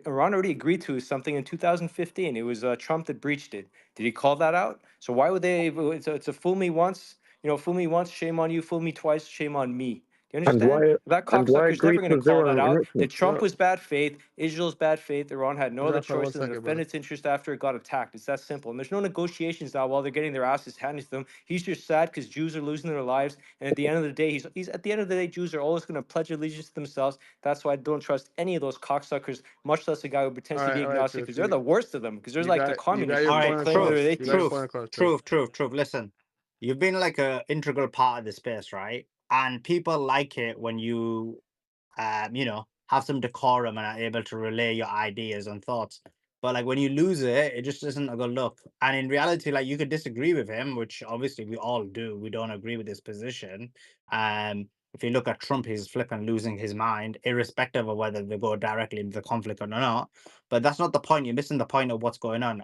Iran already agreed to something in 2015. It was Trump that breached it. Did he call that out? So why would they? It's a fool me once, fool me once, shame on you. Fool me twice, shame on me. Do you And understand? That why cocksucker's agree never going to to call zero that out. enrichment? That Trump was bad faith, Israel's bad faith. Iran had no other Rafa, one choice than to second, defend brother. its interest after it got attacked. It's that simple. And there's no negotiations now while they're getting their asses handed to them. He's just sad because Jews are losing their lives. And at the end of the day, he's at the end of the day, Jews are always going to pledge allegiance to themselves. That's why I don't trust any of those cocksuckers, much less a guy who pretends to be All right, agnostic, Truth. because they're the worst of them. Because they're like the You got communists your All that right, point claim they're across. You got your atheists. point across, Truth. truth. Listen, you've been like a integral part of the space, right? And people like it when you have some decorum and are able to relay your ideas and thoughts. But like when you lose it, it just isn't a good look. And in reality, like you could disagree with him, which obviously we all do. We don't agree with his position. If you look at Trump, he's flipping losing his mind, irrespective of whether they go directly into the conflict or not. But that's not the point. You're missing the point of what's going on.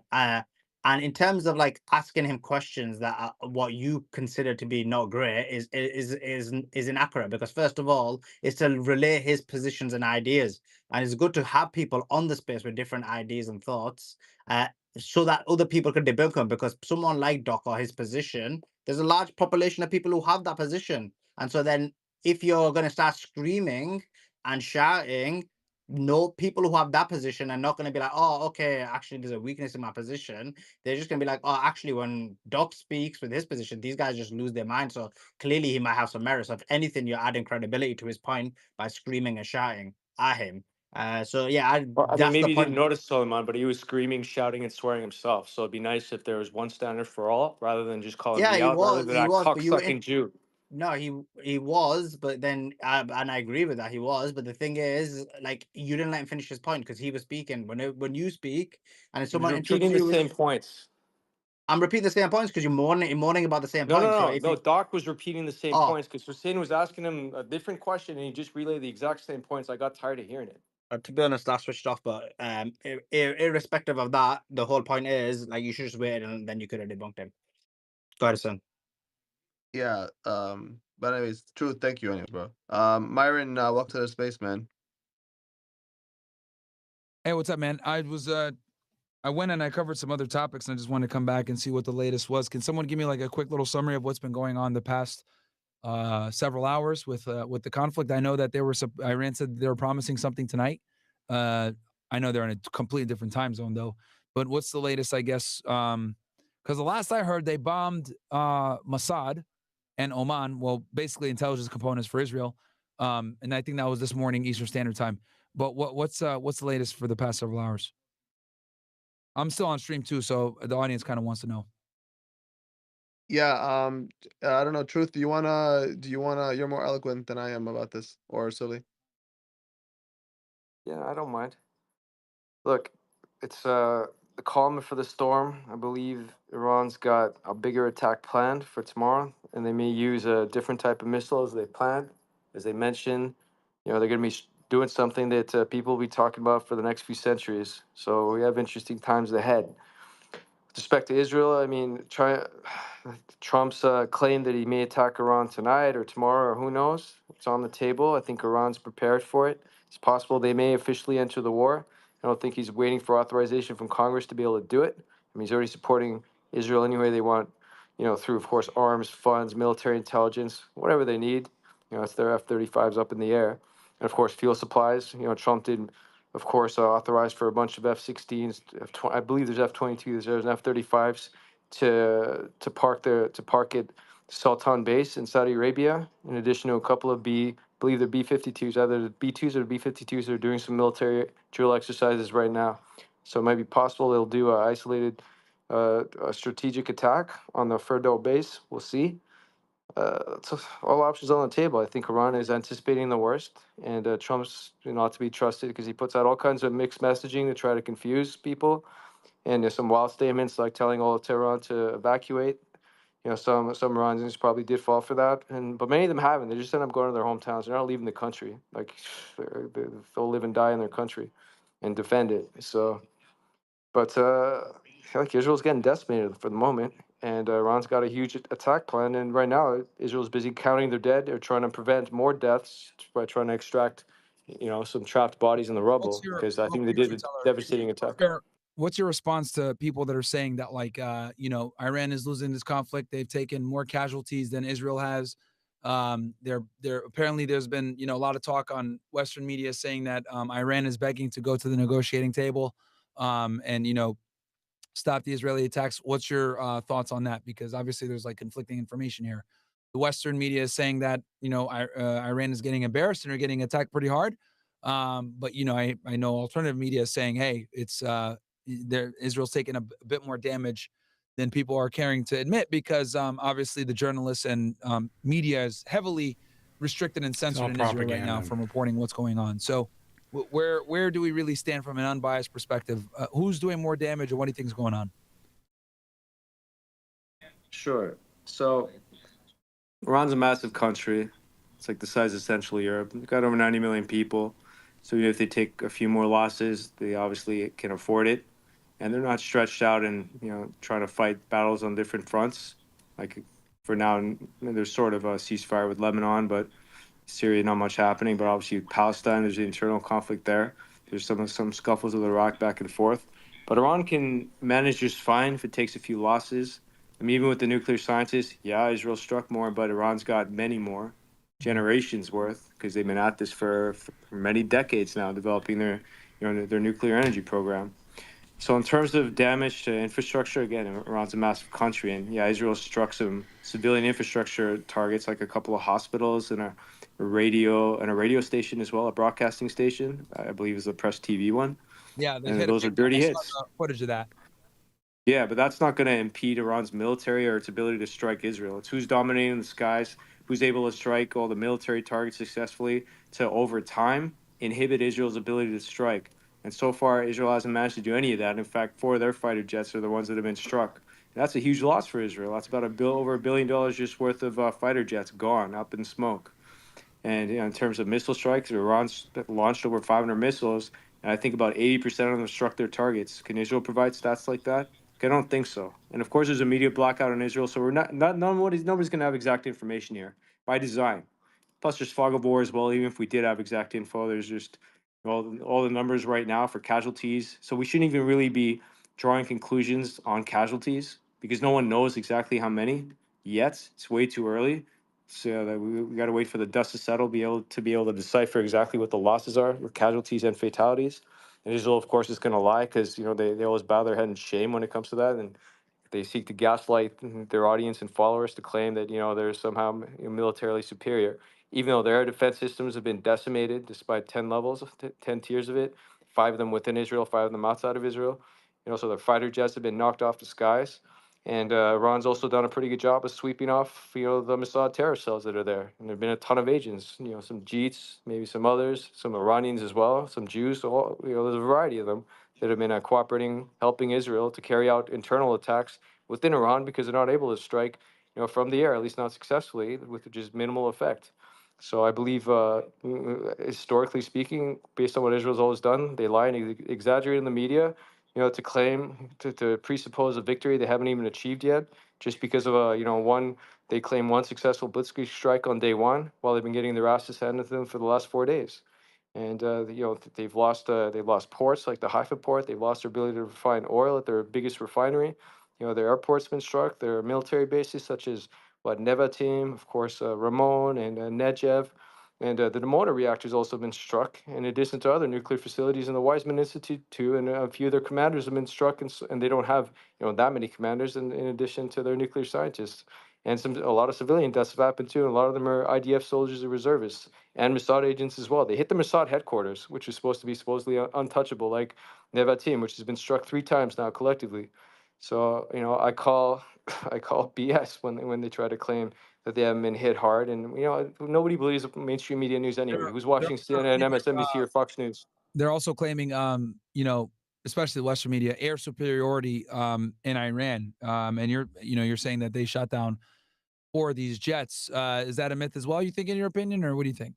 And in terms of like asking him questions that are what you consider to be not great is inaccurate, because first of all, it's to relay his positions and ideas, and it's good to have people on the space with different ideas and thoughts, so that other people can debunk him. Because someone like Doc or his position, there's a large population of people who have that position, and so then if you're going to start screaming and shouting, no, people who have that position are not going to be like, oh, okay, actually there's a weakness in my position. They're just going to be like, oh, actually when Doc speaks with his position, these guys just lose their mind. So clearly he might have some merit. So if anything, you're adding credibility to his point by screaming and shouting at him. So yeah, Well, I mean, that's the maybe you didn't point. notice Solomon, but he was screaming, shouting, and swearing himself. So it'd be nice if there was one standard for all, rather than just calling Yeah, me out, rather than he that was, but you were in. cocksucking Jew. No, he was, but then and I agree with that, he was. But the thing is, like, you didn't let him finish his point because he was speaking. When you speak and if He was someone interrupts repeating the you, same points. I'm repeating the same points because you're mourning about the same No, point. So no, no, if no. you, Doc was repeating the same oh, points because Hussein was asking him a different question, and he just relayed the exact same points. I got tired of hearing it. to be honest, that switched off. But irrespective of that, the whole point is like you should just wait and then you could have debunked him. Go ahead, son. Yeah. But anyways, Truth. Thank you, anyways, bro. Myron, welcome to the space, man. Hey, what's up, man? I went and I covered some other topics, and I just wanted to come back and see what the latest was. Can someone give me like a quick little summary of what's been going on the past several hours with the conflict? I know that Iran said they were promising something tonight. I know they're in a completely different time zone though. But what's the latest? I guess because the last I heard, they bombed Mossad and Oman. Well, basically intelligence components for Israel. And I think that was this morning Eastern Standard Time. But what's the latest for the past several hours? I'm still on stream too, so the audience kind of wants to know. Yeah. I don't know. Truth. Do you wanna? You're more eloquent than I am about this, or silly. Yeah, I don't mind. Look, it's the calm for the storm. I believe Iran's got a bigger attack planned for tomorrow, and they may use a different type of missile as they planned. As they mentioned, they're going to be doing something that people will be talking about for the next few centuries. So we have interesting times ahead. With respect to Israel, I mean, Trump's claim that he may attack Iran tonight or tomorrow, or who knows? It's on the table. I think Iran's prepared for it. It's possible they may officially enter the war. I don't think he's waiting for authorization from Congress to be able to do it. I mean, he's already supporting Israel anyway they want, through, of course, arms, funds, military intelligence, whatever they need. It's their F-35s up in the air. And of course, fuel supplies. Trump did, of course, authorize for a bunch of F-16s. I believe there's F-22s, there's F-35s to park at Sultan Base in Saudi Arabia, in addition to a couple of I believe they're B-52s, either the B-2s or B-52s. Are doing some military drill exercises right now. So it might be possible they'll do an isolated a strategic attack on the Ferdo base. We'll see. So all options on the table. I think Iran is anticipating the worst, and Trump's not to be trusted because he puts out all kinds of mixed messaging to try to confuse people, and there's some wild statements like telling all of Tehran to evacuate. Some Iranians probably did fall for that, but many of them haven't. They just end up going to their hometowns. They're not leaving the country. Like they'll live and die in their country, and defend it. So, but I feel like Israel's getting decimated for the moment, and Iran's got a huge attack plan. And right now, Israel's busy counting their dead. They're trying to prevent more deaths by trying to extract, some trapped bodies in the rubble. Because I think they did a devastating attack. What's your response to people that are saying that, like, Iran is losing this conflict? They've taken more casualties than Israel has. They're apparently there's been a lot of talk on Western media saying that Iran is begging to go to the negotiating table, and stop the Israeli attacks. What's your thoughts on that? Because obviously there's like conflicting information here. The Western media is saying that Iran is getting embarrassed and are getting attacked pretty hard. But I know alternative media is saying, hey, it's Israel's taking a bit more damage than people are caring to admit, because obviously the journalists and media is heavily restricted and censored in Israel right now from reporting what's going on. So where do we really stand from an unbiased perspective? Who's doing more damage, and what do you think is going on? Sure. So Iran's a massive country. It's like the size of Central Europe. They've got over 90 million people. So even if they take a few more losses, they obviously can afford it. And they're not stretched out and, trying to fight battles on different fronts. Like for now, there's sort of a ceasefire with Lebanon, but Syria, not much happening. But obviously Palestine, there's the internal conflict there. There's some scuffles with Iraq back and forth. But Iran can manage just fine if it takes a few losses. I mean, even with the nuclear scientists, yeah, Israel struck more, but Iran's got many more, generations worth, because they've been at this for many decades now, developing their nuclear energy program. So in terms of damage to infrastructure, again, Iran's a massive country, and yeah, Israel struck some civilian infrastructure targets, like a couple of hospitals and a radio station as well, a broadcasting station. I believe is a Press TV one. Yeah, they And hit those are dirty hits. footage of that. Yeah, but that's not going to impede Iran's military or its ability to strike Israel. It's who's dominating the skies, who's able to strike all the military targets successfully to, over time, inhibit Israel's ability to strike. And so far, Israel hasn't managed to do any of that. In fact, 4 of their fighter jets are the ones that have been struck. And that's a huge loss for Israel. That's about over $1 billion just worth of fighter jets gone, up in smoke. And in terms of missile strikes, Iran's launched over 500 missiles, and I think about 80% of them struck their targets. Can Israel provide stats like that? I don't think so. And of course, there's a media blackout in Israel, so we're nobody's going to have exact information here by design. Plus, there's fog of war as well. Even if we did have exact info, there's just all the numbers right now for casualties. So we shouldn't even really be drawing conclusions on casualties because no one knows exactly how many yet. It's way too early. So that we got to wait for the dust to settle, be able to decipher exactly what the losses are with casualties and fatalities. And Israel, of course, is going to lie because they always bow their head in shame when it comes to that, and they seek to gaslight their audience and followers to claim that they're somehow militarily superior, even though their air defense systems have been decimated despite 10 levels, 10 tiers of it, 5 of them within Israel, 5 of them outside of Israel. So their fighter jets have been knocked off the skies. And Iran's also done a pretty good job of sweeping off, the Mossad terror cells that are there. And there've been a ton of agents, some Jeets, maybe some others, some Iranians as well, some Jews. So there's a variety of them that have been cooperating, helping Israel to carry out internal attacks within Iran because they're not able to strike, from the air, at least not successfully, with just minimal effect. So I believe, historically speaking, based on what Israel's always done, they lie and exaggerate in the media, to claim to presuppose a victory they haven't even achieved yet, just because of they claim one successful blitzkrieg strike on day one, while they've been getting their asses handed to them for the last 4 days. And they've lost ports like the Haifa port. They've lost their ability to refine oil at their biggest refinery. Their airport's been struck. Their military bases such as Nevatim, of course, Ramon and Negev, and the Dimona reactor's also been struck. In addition to other nuclear facilities in the Weizmann Institute too, and a few of their commanders have been struck, and they don't have that many commanders in addition to their nuclear scientists. And a lot of civilian deaths have happened too, and a lot of them are IDF soldiers and reservists and Mossad agents as well. They hit the Mossad headquarters, which is supposed to be supposedly untouchable, like Nevatim, which has been struck 3 times now collectively. So I call I call BS when they try to claim that they haven't been hit hard, and nobody believes mainstream media news anyway. Who's They're watching CNN, MSNBC, or Fox News? They're also claiming, especially Western media, air superiority in Iran. And you're saying that they shot down 4 of these jets. Is that a myth as well, you think, in your opinion, or what do you think?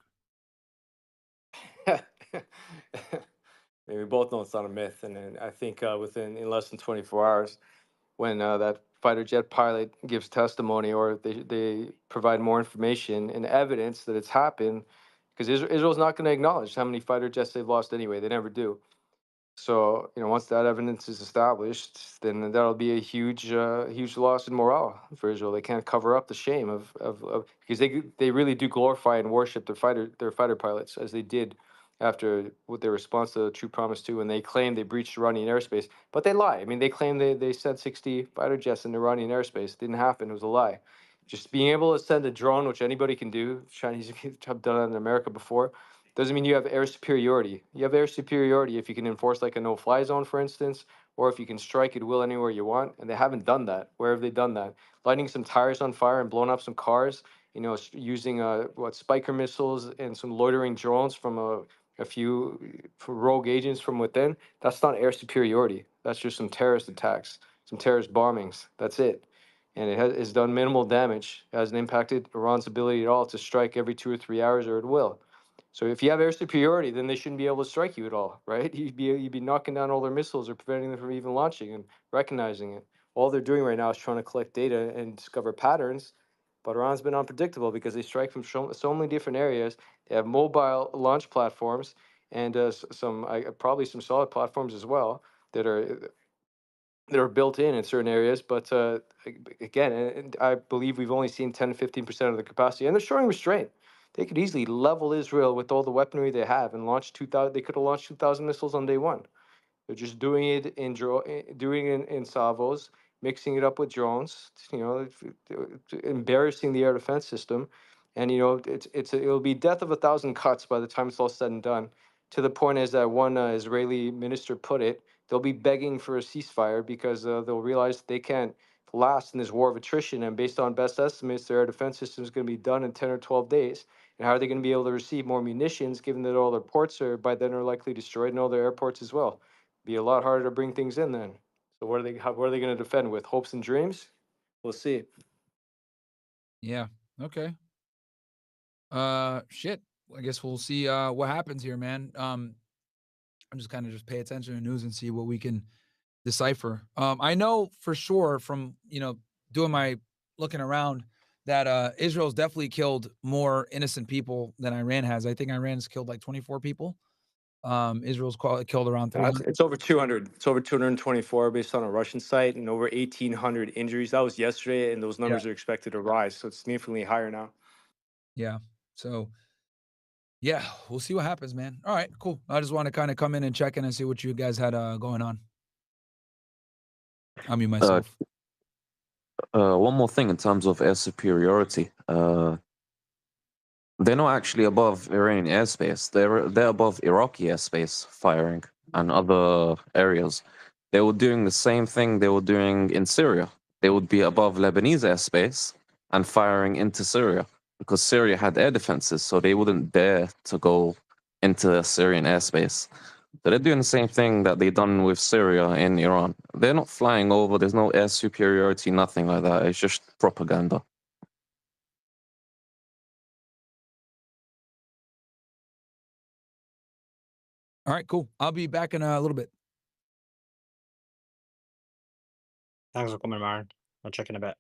Maybe we both know it's not a myth, and then I think in less than 24 hours, when that fighter jet pilot gives testimony, or they provide more information and evidence that it's happened, because Israel's not going to acknowledge how many fighter jets they've lost anyway. They never do. So once that evidence is established, then that'll be a huge, huge loss in morale for Israel. They can't cover up the shame of because they really do glorify and worship their fighter pilots, as they did after with their response to the True Promise 2, when they claimed they breached Iranian airspace. But they lie. I mean, they claim they sent 60 fighter jets in Iranian airspace. It didn't happen. It was a lie. Just being able to send a drone, which anybody can do, Chinese have done it in America before, doesn't mean you have air superiority. You have air superiority if you can enforce like a no-fly zone, for instance, or if you can strike at will anywhere you want. And they haven't done that. Where have they done that? Lighting some tires on fire and blowing up some cars. Using Spiker missiles and some loitering drones from a few rogue agents from within. That's not air superiority. That's just some terrorist attacks, some terrorist bombings. That's it. And it's done minimal damage. It hasn't impacted Iran's ability at all to strike every 2 or 3 hours or at will. So if you have air superiority, then they shouldn't be able to strike you at all, right? You'd be knocking down all their missiles or preventing them from even launching and recognizing it. All they're doing right now is trying to collect data and discover patterns. But Iran's been unpredictable because they strike from so many different areas. They have mobile launch platforms and probably some solid platforms as well that are built in certain areas. But again, and I believe we've only seen 10 to 15% of the capacity, and they're showing restraint. They could easily level Israel with all the weaponry they have and launch 2,000. They could have launched 2,000 missiles on day one. They're just doing it in salvos, mixing it up with drones. Embarrassing the air defense system, and it'll be death of 1,000 cuts by the time it's all said and done. To the point, as that one Israeli minister put it, they'll be begging for a ceasefire because they'll realize they can't last in this war of attrition. And based on best estimates, their air defense system is going to be done in 10 or 12 days. And how are they going to be able to receive more munitions, given that all their ports are by then are likely destroyed, and all their airports as well? Be a lot harder to bring things in then. So what are they going to defend with? Hopes and dreams? We'll see. Yeah. Okay. Shit. I guess we'll see what happens here, man. I'm just kind of just pay attention to the news and see what we can decipher. I know for sure from doing my looking around that Israel's definitely killed more innocent people than Iran has. I think Iran's killed like 24 people. Israel's killed around 300. It's over 200. It's over 224 based on a Russian site, and over 1,800 injuries. That was yesterday, and those numbers are expected to rise. So it's significantly higher now. Yeah. So yeah, we'll see what happens, man. All right, cool. I just want to kind of come in and check in and see what you guys had going on. I mean myself. One more thing in terms of air superiority. They're not actually above Iranian airspace. They're above Iraqi airspace firing and other areas. They were doing the same thing they were doing in Syria. They would be above Lebanese airspace and firing into Syria because Syria had air defenses, so they wouldn't dare to go into Syrian airspace. So they're doing the same thing that they done with Syria in Iran. They're not flying over. There's no air superiority, nothing like that. It's just propaganda. All right, cool. I'll be back in a little bit. Thanks for coming, Myron. I'll check in a bit.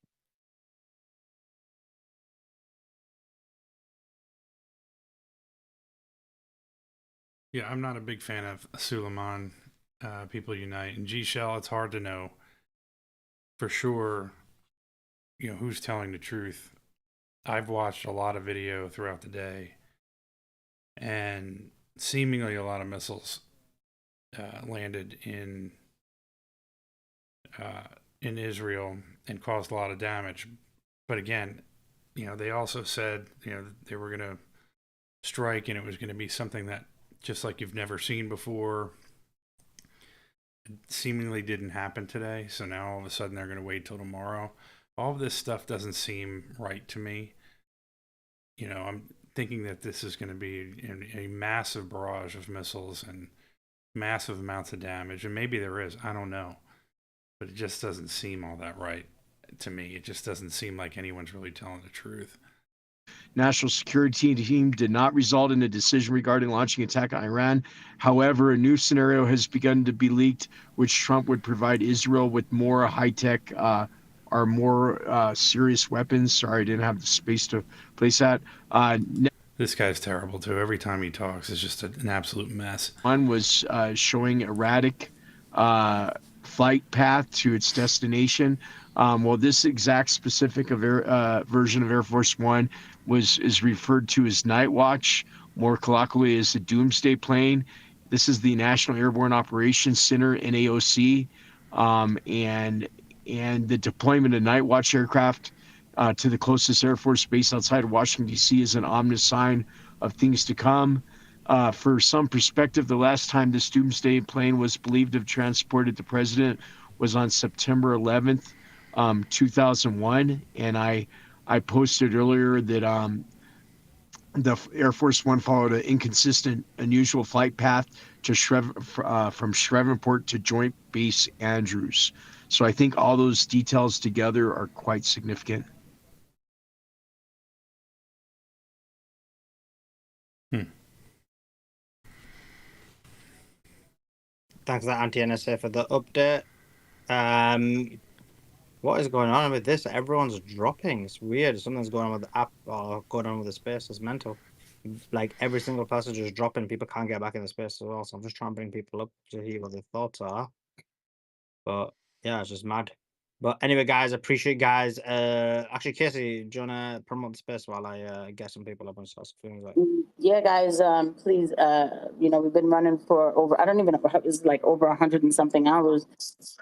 Yeah, I'm not a big fan of Suleiman. People Unite and G Shell. It's hard to know for sure, who's telling the truth. I've watched a lot of video throughout the day, and seemingly a lot of missiles landed in Israel and caused a lot of damage. But again, they also said they were going to strike, and it was going to be something that just like you've never seen before. It seemingly didn't happen today, so now all of a sudden they're going to wait till tomorrow. All of this stuff doesn't seem right to me. I'm thinking that this is going to be a massive barrage of missiles and massive amounts of damage, and maybe there is, I don't know, but it just doesn't seem all that right to me. It just doesn't seem like anyone's really telling the truth. National security team did not result in a decision regarding launching an attack on Iran. However, a new scenario has begun to be leaked, which Trump would provide Israel with more high-tech or more serious weapons. Sorry, I didn't have the space to place that. This guy's terrible, too. Every time he talks, it's just an absolute mess. One was showing erratic flight path to its destination. Well, this exact specific version of Air Force One is referred to as Night Watch, more colloquially as the Doomsday Plane. This is the National Airborne Operations Center, NAOC, and the deployment of Night Watch aircraft to the closest Air Force base outside of Washington, D.C. is an ominous sign of things to come. For some perspective, the last time this Doomsday plane was believed to have transported the president was on September 11th, 2001. And I posted earlier that the Air Force One followed an inconsistent, unusual flight path to from Shreveport to Joint Base Andrews. So I think all those details together are quite significant. Thanks, that anti-NSA, for the update. What is going on with this? Everyone's dropping. It's weird. Something's going on with the app or going on with the space. It's mental. Like every single passenger is dropping. People can't get back in the space as well. So I'm just trying to bring people up to hear what their thoughts are. But yeah, it's just mad. But anyway, guys, appreciate guys. Actually, Casey, do you wanna promote the space while I get some people up and start some things like? Yeah, guys, please, we've been running for over, I don't even know, it's like over 100 and something hours.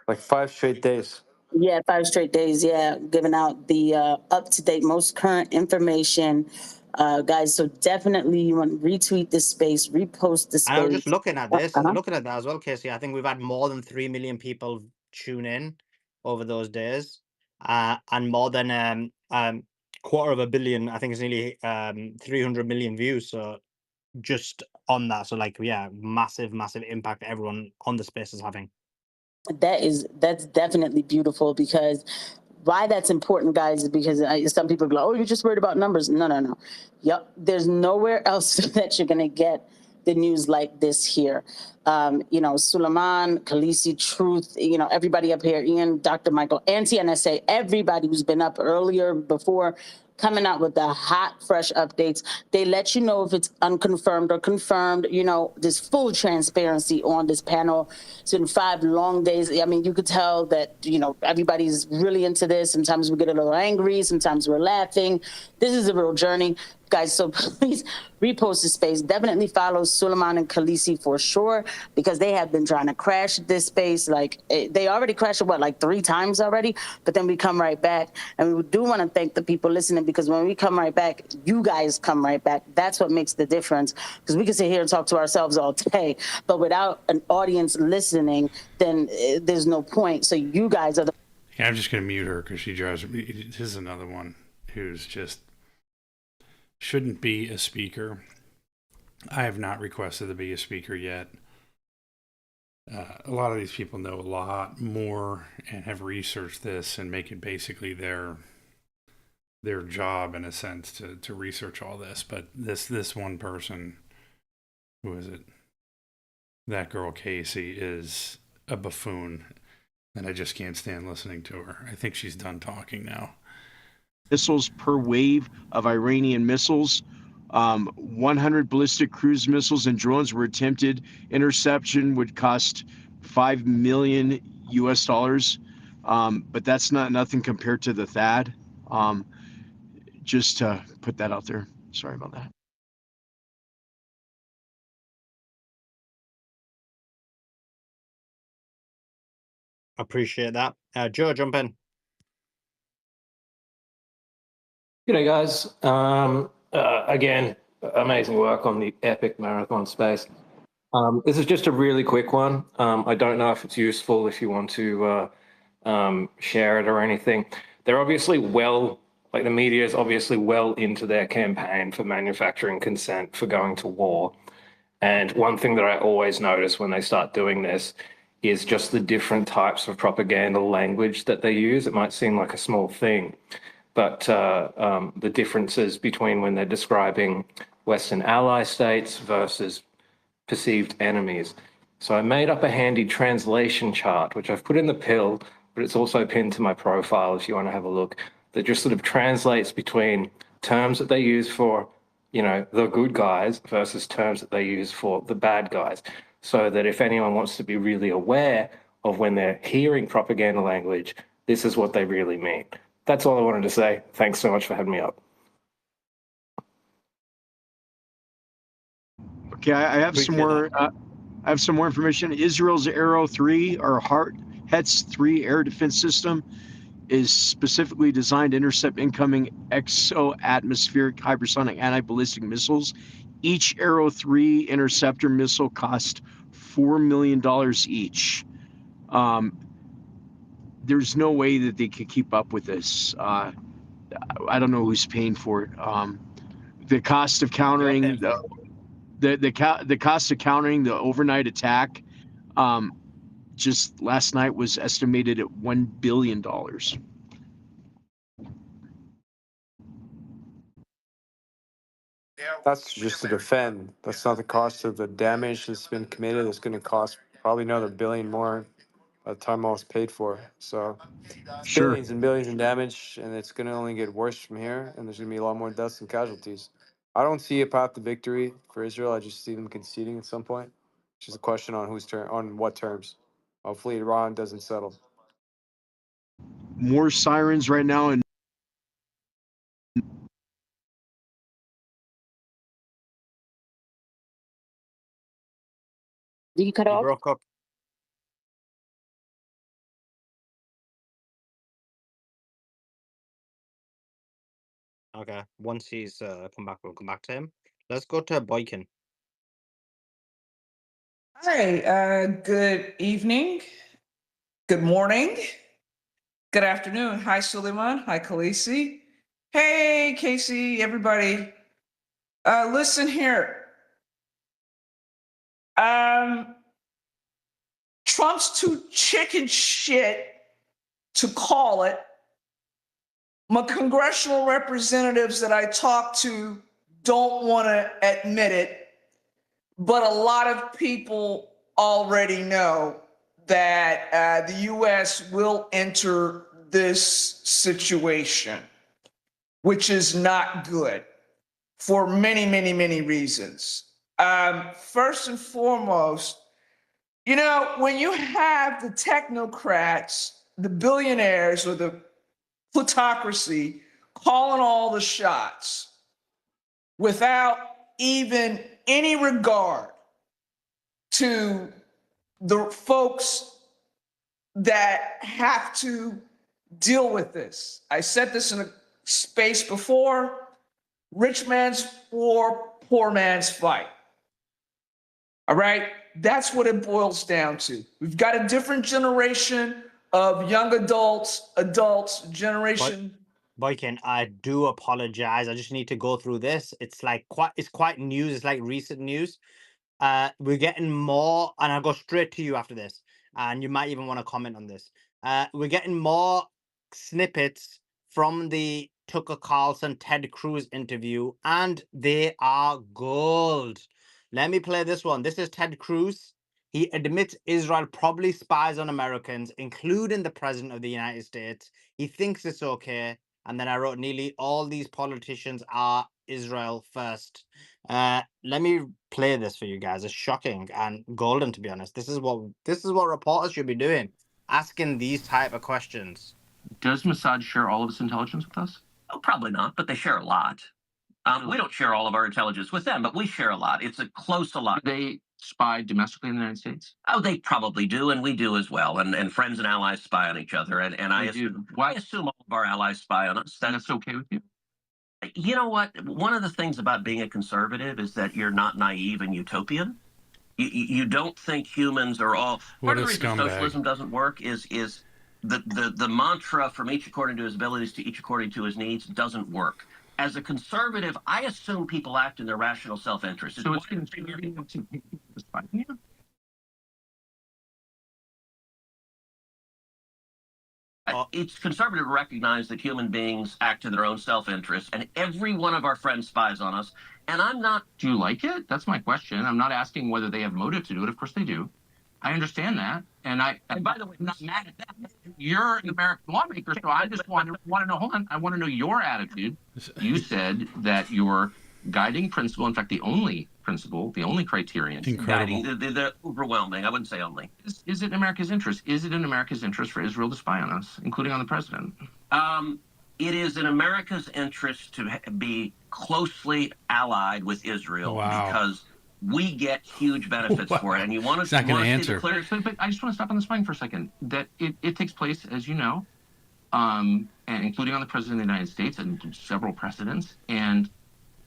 Like 5 straight days. Yeah, 5 straight days. Yeah, giving out the up-to-date, most current information, guys. So definitely, you want to retweet this space, repost the space. I was just looking at this, looking at that as well, Casey. I think we've had more than 3 million people tune in over those days, and more than 250 million. I think it's nearly 300 million views. So just on that, so like, yeah, massive impact everyone on the space is having. That's definitely beautiful, because why that's important, guys, is because some people go, oh, you're just worried about numbers. No. Yep, there's nowhere else that you're gonna get the news like this here. Suleiman, Khaleesi, Truth, everybody up here, Ian, Dr. Michael, anti-NSA, everybody who's been up earlier before, coming out with the hot, fresh updates. They let you know if it's unconfirmed or confirmed. There's full transparency on this panel. It's been 5 long days. I mean, you could tell that, everybody's really into this. Sometimes we get a little angry. Sometimes we're laughing. This is a real journey, guys. So please repost the space. Definitely follow Suleiman and Khaleesi for sure, because they have been trying to crash this space. Like, they already crashed it, like 3 times already? But then we come right back. And we do want to thank the people listening, because when we come right back, you guys come right back. That's what makes the difference. Because we can sit here and talk to ourselves all day, but without an audience listening, then there's no point. So you guys are the... Yeah, I'm just going to mute her because she drives me. This is another one who's just shouldn't be a speaker. I have not requested to be a speaker yet. A lot of these people know a lot more and have researched this and make it basically their job, in a sense, to research all this. But this one person, who is it? That girl Casey is a buffoon, and I just can't stand listening to her. I think she's done talking now. Missiles per wave of Iranian missiles. 100 ballistic cruise missiles and drones were attempted. Interception would cost $5 million US. But that's not nothing compared to the THAAD. Just to put that out there. Sorry about that. Appreciate that. Joe, jump in. G'day, guys. Again, amazing work on the epic marathon space. This is just a really quick one. I don't know if it's useful if you want to share it or anything. They're obviously the media is obviously well into their campaign for manufacturing consent for going to war. And one thing that I always notice when they start doing this is just the different types of propaganda language that they use. It might seem like a small thing, but the differences between when they're describing Western ally states versus perceived enemies. So I made up a handy translation chart, which I've put in the pill, but it's also pinned to my profile if you want to have a look, that just sort of translates between terms that they use for, the good guys versus terms that they use for the bad guys. So that if anyone wants to be really aware of when they're hearing propaganda language, this is what they really mean. That's all I wanted to say. Thanks so much for having me up. Okay, I have some more. I have some more information. Israel's Arrow 3 or HETS 3 air defense system is specifically designed to intercept incoming exo-atmospheric hypersonic anti-ballistic missiles. Each Arrow 3 interceptor missile cost $4 million each. There's no way that they could keep up with this. I don't know who's paying for it. The cost of countering the cost of countering the overnight attack, just last night was estimated at $1 billion. That's just to defend. That's not the cost of the damage that's been committed. It's going to cost probably another billion more by the time all is paid for. So it's Sure. billions and billions in damage, and it's going to only get worse from here. And there's going to be a lot more deaths and casualties. I don't see a path to victory for Israel. I just see them conceding at some point. It's just a question on on what terms. Hopefully, Iran doesn't settle. More sirens right now, and Did you cut You off? broke up. Okay. Once he's come back, we'll come back to him. Let's go to Boykin. Hi, good evening, good morning, good afternoon. Hi, Suleiman. Hi, Khaleesi. Hey, Casey, everybody. Listen here. Trump's too chicken shit to call it. My congressional representatives that I talk to don't want to admit it, but a lot of people already know that the U.S. will enter this situation, which is not good for many, many, many reasons. First and foremost, when you have the technocrats, the billionaires, or the plutocracy calling all the shots without even any regard to the folks that have to deal with this. I said this in a space before: rich man's war, poor man's fight. All right? That's what it boils down to. We've got a different generation of young generation. Boykin, I do apologize. I just need to go through this. It's quite news. It's like recent news. We're getting more, and I'll go straight to you after this. And you might even want to comment on this. We're getting more snippets from the Tucker Carlson Ted Cruz interview, and they are gold. Let me play this one. This is Ted Cruz. He admits Israel probably spies on Americans, including the president of the United States. He thinks it's okay. And then I wrote, nearly all these politicians are Israel first. Let me play this for you guys. It's shocking and golden, to be honest. This is what reporters should be doing, asking these type of questions. Does Mossad share all of its intelligence with us? Oh, probably not, but they share a lot. We don't share all of our intelligence with them, but we share a lot. It's a close a lot. Do they spy domestically in the United States? Oh, they probably do, and we do as well. And friends and allies spy on each other. And I assume all of our allies spy on us. That's okay with you? You know what? One of the things about being a conservative is that you're not naive and utopian. You don't think humans are all. What Part of a the reason scumbag. socialism doesn't work is the mantra from each according to his abilities to each according to his needs doesn't work. As a conservative, I assume people act in their rational self-interest. So it's contributing to spying. Yeah. It's conservative to recognize that human beings act in their own self-interest, and every one of our friends spies on us. And I'm not. Do you like it? That's my question. I'm not asking whether they have motive to do it. Of course they do. I understand that. And by the way, I'm not mad at that. You're an American lawmaker, so I just want to know, hold on, I want to know your attitude. You said that your guiding principle, in fact, the only principle, the only criterion. Incredible. They're overwhelming. I wouldn't say only. Is it in America's interest? Is it in America's interest for Israel to spy on us, including on the president? It is in America's interest to be closely allied with Israel because we get huge benefits for it. And you want to, It's not going to answer. But I just want to stop on the spying for a second. That it takes place, as you know, and including on the president of the United States and several precedents. And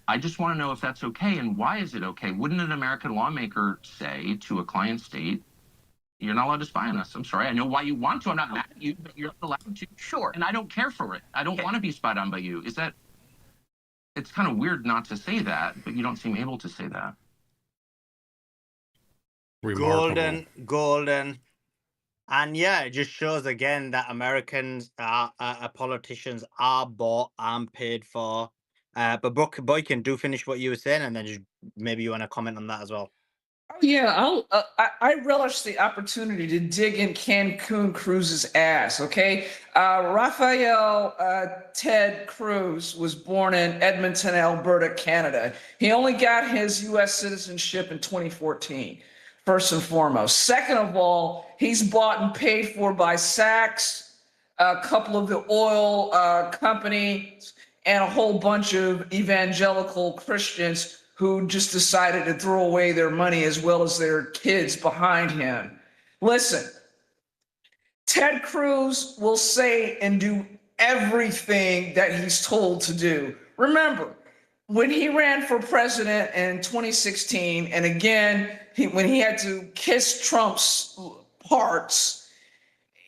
I just want to know if that's okay and why is it okay? Wouldn't an American lawmaker say to a client state, you're not allowed to spy on us? I'm sorry. I know why you want to. I'm not mad at you, but you're not allowed to. Sure. And I don't care for it. I don't want to be spied on by you. Is that? It's kind of weird not to say that, but you don't seem able to say that. Remarkable. Golden. And yeah, it just shows again that Americans politicians are bought and paid for. But Boykin, do finish what you were saying, and then just maybe you want to comment on that as well. Yeah, I relish the opportunity to dig in Cancun Cruz's ass, okay? Rafael Ted Cruz was born in Edmonton, Alberta, Canada. He only got his U.S. citizenship in 2014, first and foremost. Second of all, he's bought and paid for by Saks, a couple of the oil companies, and a whole bunch of evangelical Christians who just decided to throw away their money as well as their kids behind him. Listen, Ted Cruz will say and do everything that he's told to do. Remember, when he ran for president in 2016, and again, when he had to kiss Trump's parts,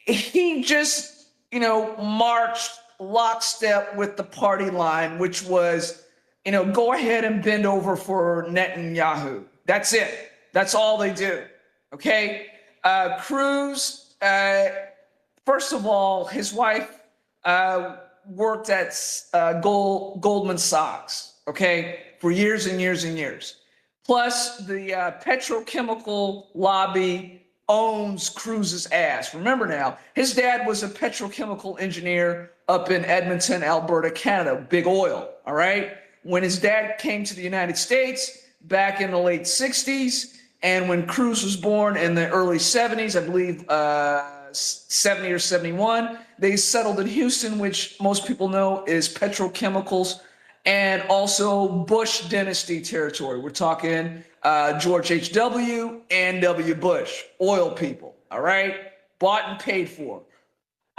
he just, marched lockstep with the party line, which was, go ahead and bend over for Netanyahu. That's it. That's all they do. Okay. Cruz, first of all, his wife worked at Goldman Sachs, okay, for years and years and years. Plus, the petrochemical lobby owns Cruz's ass. Remember now, his dad was a petrochemical engineer up in Edmonton, Alberta, Canada, big oil, all right? When his dad came to the United States back in the late 60s, and when Cruz was born in the early 70s, I believe 70 or 71, they settled in Houston, which most people know is petrochemicals, and also Bush dynasty territory. We're talking George H.W. and W. Bush, oil people, all right? Bought and paid for.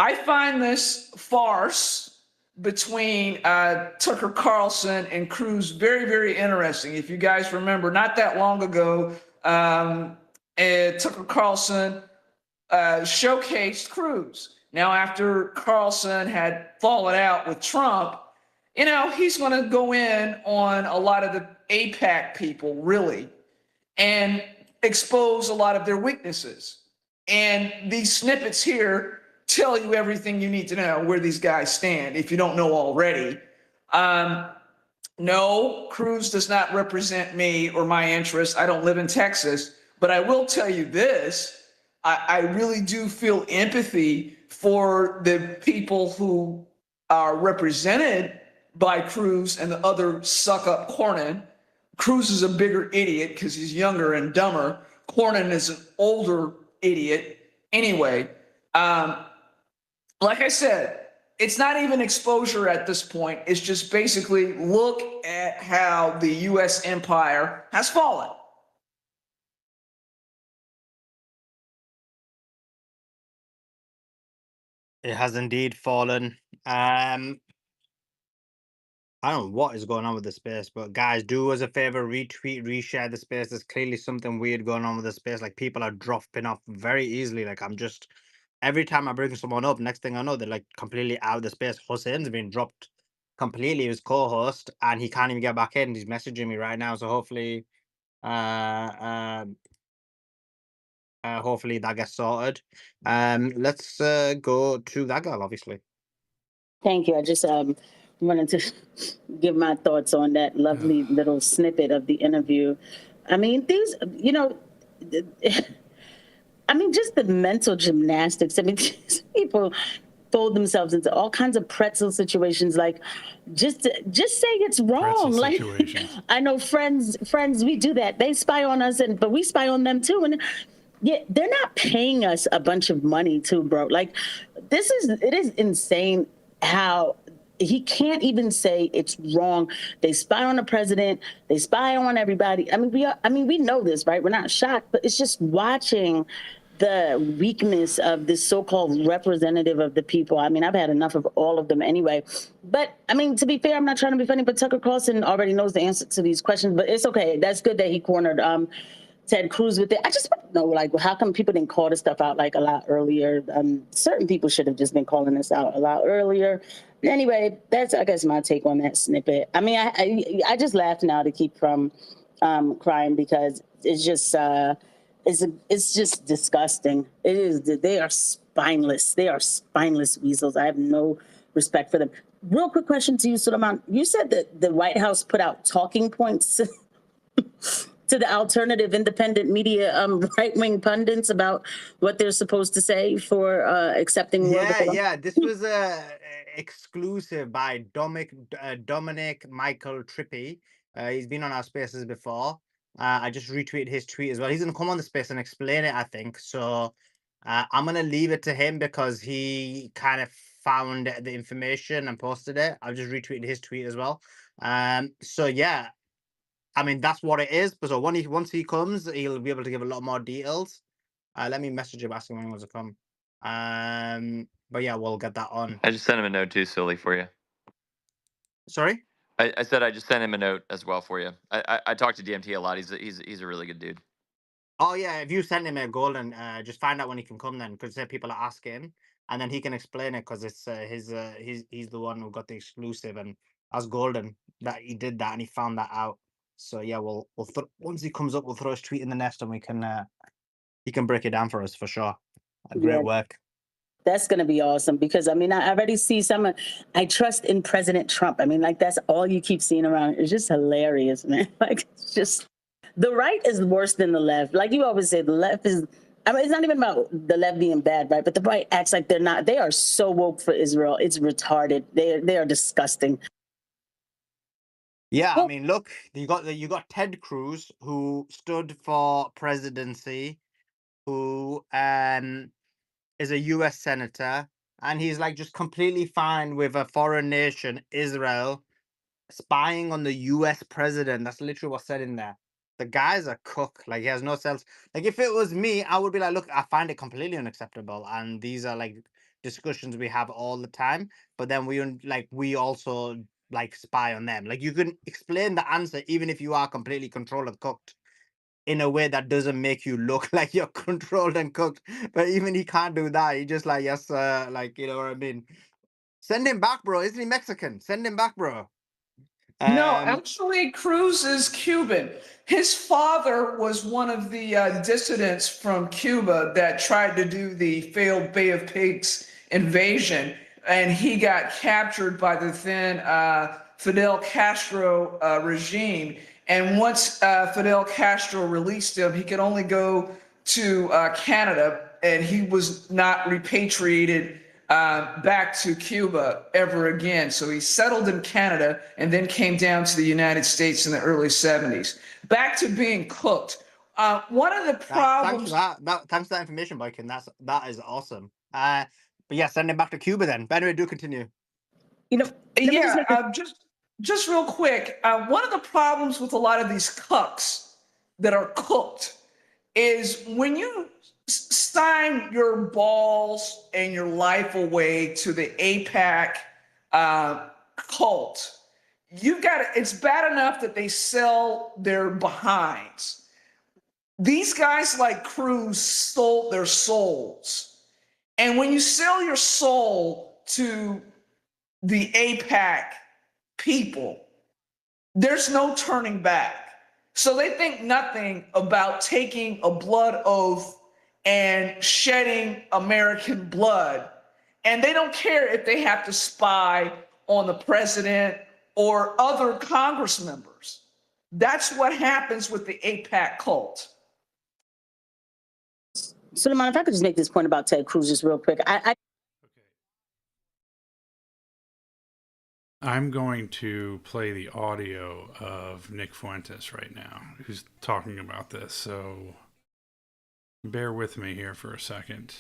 I find this farce between Tucker Carlson and Cruz very, very interesting. If you guys remember, not that long ago, Tucker Carlson showcased Cruz. Now, after Carlson had fallen out with Trump, he's going to go in on a lot of the AIPAC people, really, and expose a lot of their weaknesses. And these snippets here tell you everything you need to know where these guys stand if you don't know already. No, Cruz does not represent me or my interests. I don't live in Texas, but I will tell you this. I really do feel empathy for the people who are represented by Cruz and the other suck up Cornyn. Cruz is a bigger idiot because he's younger and dumber. Cornyn is an older idiot. Anyway, like I said, it's not even exposure at this point. It's just basically look at how the U.S. empire has fallen. It has indeed fallen. I don't know what is going on with the space, but guys, do us a favor, retweet, reshare the space. There's clearly something weird going on with the space. Like, people are dropping off very easily. Like, I'm just, every time I bring someone up, next thing I know, they're like completely out of the space. Hussein's been dropped completely, his co-host, and he can't even get back in. He's messaging me right now, so hopefully hopefully that gets sorted. Let's go to that girl, obviously. Thank you. I just wanted to give my thoughts on that lovely little snippet of the interview. I mean, these, you know, I mean, just the mental gymnastics. I mean, these people fold themselves into all kinds of pretzel situations. Like, just say it's wrong. Like, I know friends, we do that. They spy on us, but we spy on them too. And yeah, they're not paying us a bunch of money too, bro. Like, it is insane how he can't even say it's wrong. They spy on the president. They spy on everybody. I mean, we know this, right? We're not shocked, but it's just watching the weakness of this so-called representative of the people. I mean, I've had enough of all of them anyway. But I mean, to be fair, I'm not trying to be funny, but Tucker Carlson already knows the answer to these questions. But it's okay. That's good that he cornered Ted Cruz with it. I just want to know, like, how come people didn't call this stuff out like a lot earlier? Certain people should have just been calling this out a lot earlier. Anyway, that's, I guess, my take on that snippet. I mean, I just laughed now to keep from crying, because it's just it's just disgusting. It is. They are spineless. They are spineless weasels. I have no respect for them. Real quick question to you, Suleiman. You said that the White House put out talking points to the alternative independent media right-wing pundits about what they're supposed to say for accepting World Economic. Yeah, this was exclusive by Dominic Michael Trippi. He's been on our spaces before. I just retweeted his tweet as well. He's gonna come on the space and explain it, I think. So I'm gonna leave it to him because he kind of found the information and posted it. I've just retweeted his tweet as well. So yeah, I mean, that's what it is. But so once he comes, he'll be able to give a lot more details. Let me message him, asking when he wants to come. But yeah, we'll get that on. I just sent him a note too, Sully, for you. Sorry? I said I just sent him a note as well for you. I talked to DMT a lot. He's a really good dude. Oh yeah, if you send him a golden, just find out when he can come then, because people are asking, and then he can explain it, because it's he's the one who got the exclusive, and that's golden that he did that and he found that out. So yeah, we'll once he comes up, we'll throw his tweet in the nest and we can he can break it down for us for sure. Great work. That's going to be awesome, because I mean, I already see I trust in President Trump. I mean, like, that's all you keep seeing around. It's just hilarious, man. Like, it's just, the right is worse than the left. Like you always say, the left is, I mean, it's not even about the left being bad, right? But the right acts like they're not. They are so woke for Israel. It's retarded. They are disgusting. Yeah, I mean, look, you got Ted Cruz, who stood for presidency, who is a US senator, and he's like just completely fine with a foreign nation, Israel, spying on the US president. That's literally what's said in there. The guy's a cook. Like, he has no sense. Like, if it was me, I would be like, look, I find it completely unacceptable. And these are like discussions we have all the time. But then we also like spy on them. Like, you can explain the answer even if you are completely controlled and cooked, in a way that doesn't make you look like you're controlled and cooked. But even he can't do that. He just like, yes, like, you know what I mean? Send him back, bro. Isn't he Mexican? Send him back, bro. No, actually, Cruz is Cuban. His father was one of the dissidents from Cuba that tried to do the failed Bay of Pigs invasion, and he got captured by the then Fidel Castro regime. And once Fidel Castro released him, he could only go to Canada, and he was not repatriated back to Cuba ever again. So he settled in Canada and then came down to the United States in the early 70s. Back to being cooked. One of the problems. Thanks for that information, Boykin. That is awesome. But yeah, send him back to Cuba then. But anyway, do continue. Just real quick. One of the problems with a lot of these cucks that are cooked is when you sign your balls and your life away to the AIPAC cult, it's bad enough that they sell their behinds. These guys like Cruz sold their souls. And when you sell your soul to the AIPAC people, there's no turning back. So they think nothing about taking a blood oath and shedding American blood. And they don't care if they have to spy on the president or other Congress members. That's what happens with the AIPAC cult. Suleiman, if I could just make this point about Ted Cruz just real quick. I'm going to play the audio of Nick Fuentes right now, who's talking about this. So bear with me here for a second.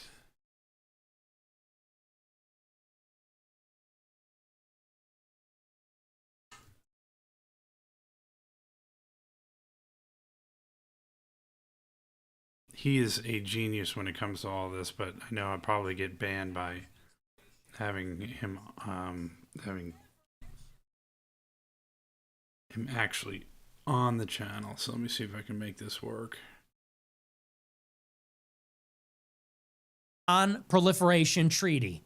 He is a genius when it comes to all this, but I know I'd probably get banned by having him actually on the channel. So let me see if I can make this work. Non-Proliferation Treaty.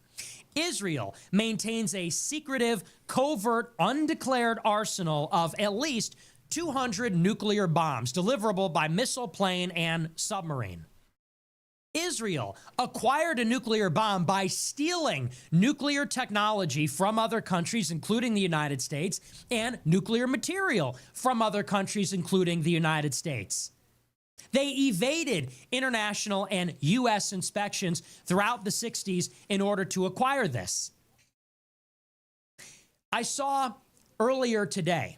Israel maintains a secretive, covert, undeclared arsenal of at least 200 nuclear bombs deliverable by missile, plane, and submarine. Israel acquired a nuclear bomb by stealing nuclear technology from other countries, including the United States, and nuclear material from other countries, including the United States. They evaded international and U.S. inspections throughout the 60s in order to acquire this. I saw earlier today,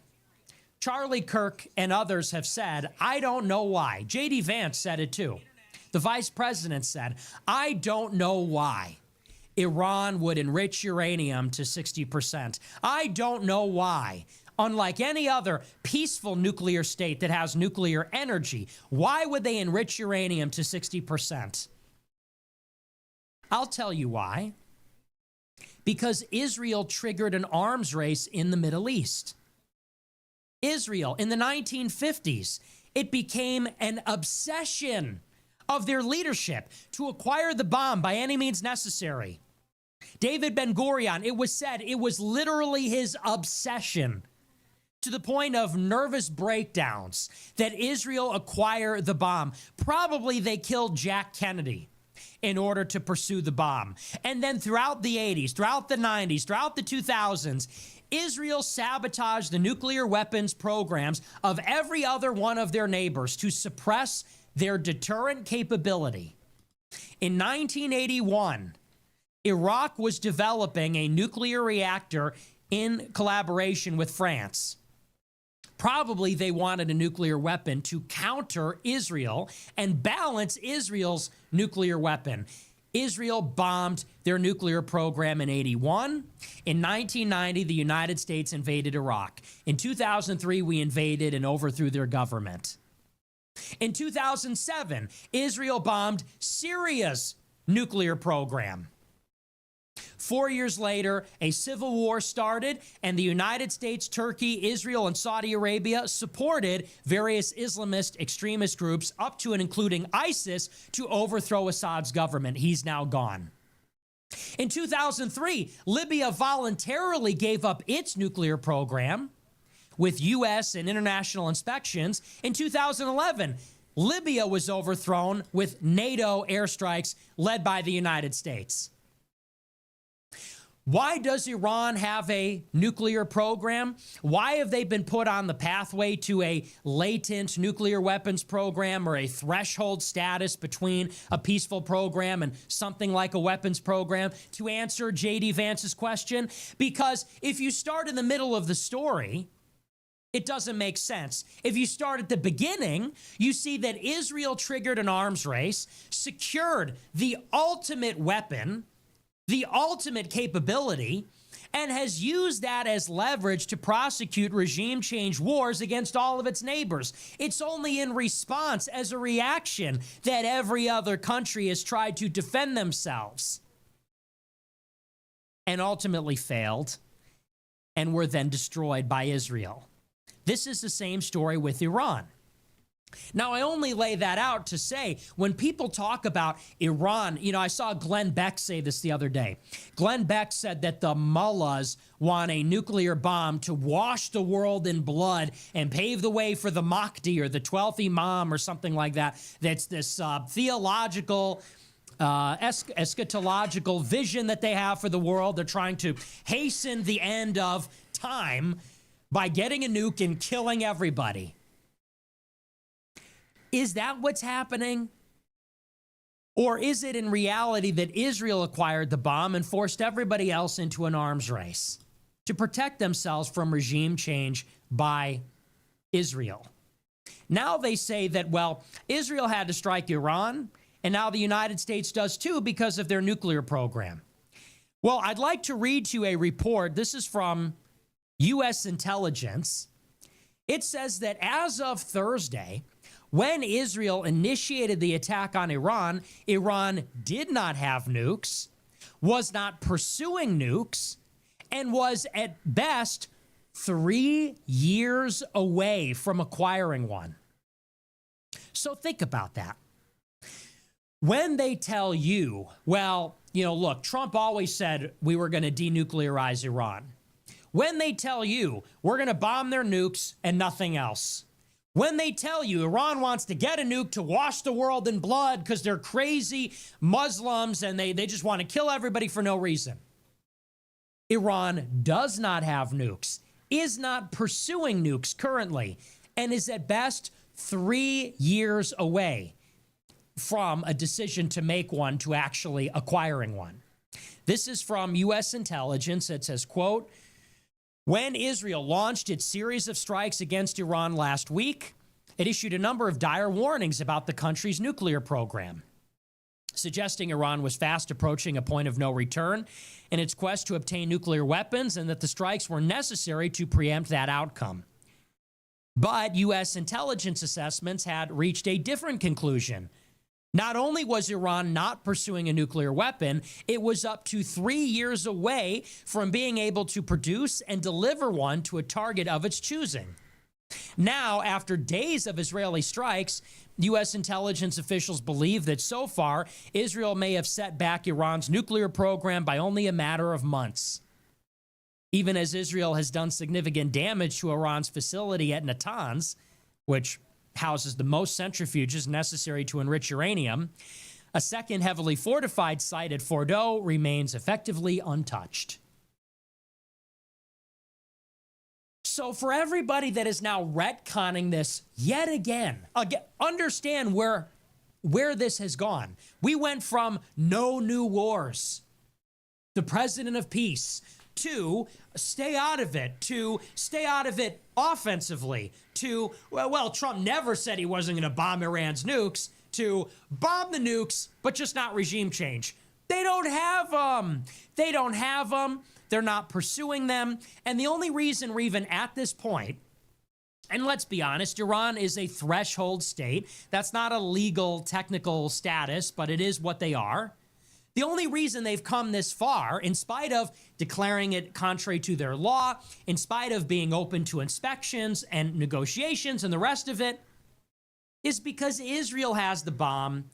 Charlie Kirk and others have said, I don't know why. J.D. Vance said it too. The vice president said, I don't know why Iran would enrich uranium to 60%. I don't know why, unlike any other peaceful nuclear state that has nuclear energy, why would they enrich uranium to 60%? I'll tell you why. Because Israel triggered an arms race in the Middle East. Israel, in the 1950s, it became an obsession of their leadership to acquire the bomb by any means necessary. David Ben-Gurion, it was said, it was literally his obsession, to the point of nervous breakdowns, that Israel acquire the bomb. Probably they killed Jack Kennedy in order to pursue the bomb. And then throughout the 80s, throughout the 90s, throughout the 2000s, Israel sabotaged the nuclear weapons programs of every other one of their neighbors to suppress their deterrent capability. In 1981, Iraq was developing a nuclear reactor in collaboration with France. Probably they wanted a nuclear weapon to counter Israel and balance Israel's nuclear weapon. Israel bombed their nuclear program in 81. In 1990, the United States invaded Iraq. In 2003, we invaded and overthrew their government. In 2007, Israel bombed Syria's nuclear program. 4 years later, a civil war started, and the United States, Turkey, Israel, and Saudi Arabia supported various Islamist extremist groups, up to and including ISIS, to overthrow Assad's government. He's now gone. In 2003, Libya voluntarily gave up its nuclear program with U.S. and international inspections. In 2011, Libya was overthrown with NATO airstrikes led by the United States. Why does Iran have a nuclear program? Why have they been put on the pathway to a latent nuclear weapons program or a threshold status between a peaceful program and something like a weapons program? To answer J.D. Vance's question, because if you start in the middle of the story, it doesn't make sense. If you start at the beginning, you see that Israel triggered an arms race, secured the ultimate weapon, the ultimate capability, and has used that as leverage to prosecute regime change wars against all of its neighbors. It's only in response, as a reaction, that every other country has tried to defend themselves and ultimately failed and were then destroyed by Israel. This is the same story with Iran. Now, I only lay that out to say, when people talk about Iran, you know, I saw Glenn Beck say this the other day. Glenn Beck said that the mullahs want a nuclear bomb to wash the world in blood and pave the way for the Mahdi or the 12th Imam or something like that. That's this theological, eschatological vision that they have for the world. They're trying to hasten the end of time by getting a nuke and killing everybody. Is that what's happening? Or is it in reality that Israel acquired the bomb and forced everybody else into an arms race to protect themselves from regime change by Israel? Now they say that, well, Israel had to strike Iran, and now the United States does too because of their nuclear program. Well, I'd like to read to you a report. This is from U.S. intelligence. It says that as of Thursday, when Israel initiated the attack on Iran, Iran did not have nukes, was not pursuing nukes, and was at best 3 years away from acquiring one. So think about that. When they tell you, well, you know, look, Trump always said we were going to denuclearize Iran. When they tell you we're going to bomb their nukes and nothing else. When they tell you Iran wants to get a nuke to wash the world in blood because they're crazy Muslims and they just want to kill everybody for no reason. Iran does not have nukes, is not pursuing nukes currently, and is at best 3 years away from a decision to make one, to actually acquiring one. This is from U.S. intelligence. It says, quote, when Israel launched its series of strikes against Iran last week, it issued a number of dire warnings about the country's nuclear program, suggesting Iran was fast approaching a point of no return in its quest to obtain nuclear weapons and that the strikes were necessary to preempt that outcome. But U.S. intelligence assessments had reached a different conclusion. Not only was Iran not pursuing a nuclear weapon, it was up to 3 years away from being able to produce and deliver one to a target of its choosing. Now, after days of Israeli strikes, U.S. intelligence officials believe that so far, Israel may have set back Iran's nuclear program by only a matter of months. Even as Israel has done significant damage to Iran's facility at Natanz, which houses the most centrifuges necessary to enrich uranium, a second heavily fortified site at Fordow remains effectively untouched. So for everybody that is now retconning this yet again, understand where this has gone. We went from no new wars, the president of peace, to stay out of it, to stay out of it offensively, to, well, Trump never said he wasn't going to bomb Iran's nukes, to bomb the nukes, but just not regime change. They don't have them. They don't have them. They're not pursuing them. And the only reason we're even at this point, and let's be honest, Iran is a threshold state. That's not a legal, technical status, but it is what they are. The only reason they've come this far, in spite of declaring it contrary to their law, in spite of being open to inspections and negotiations and the rest of it, is because Israel has the bomb,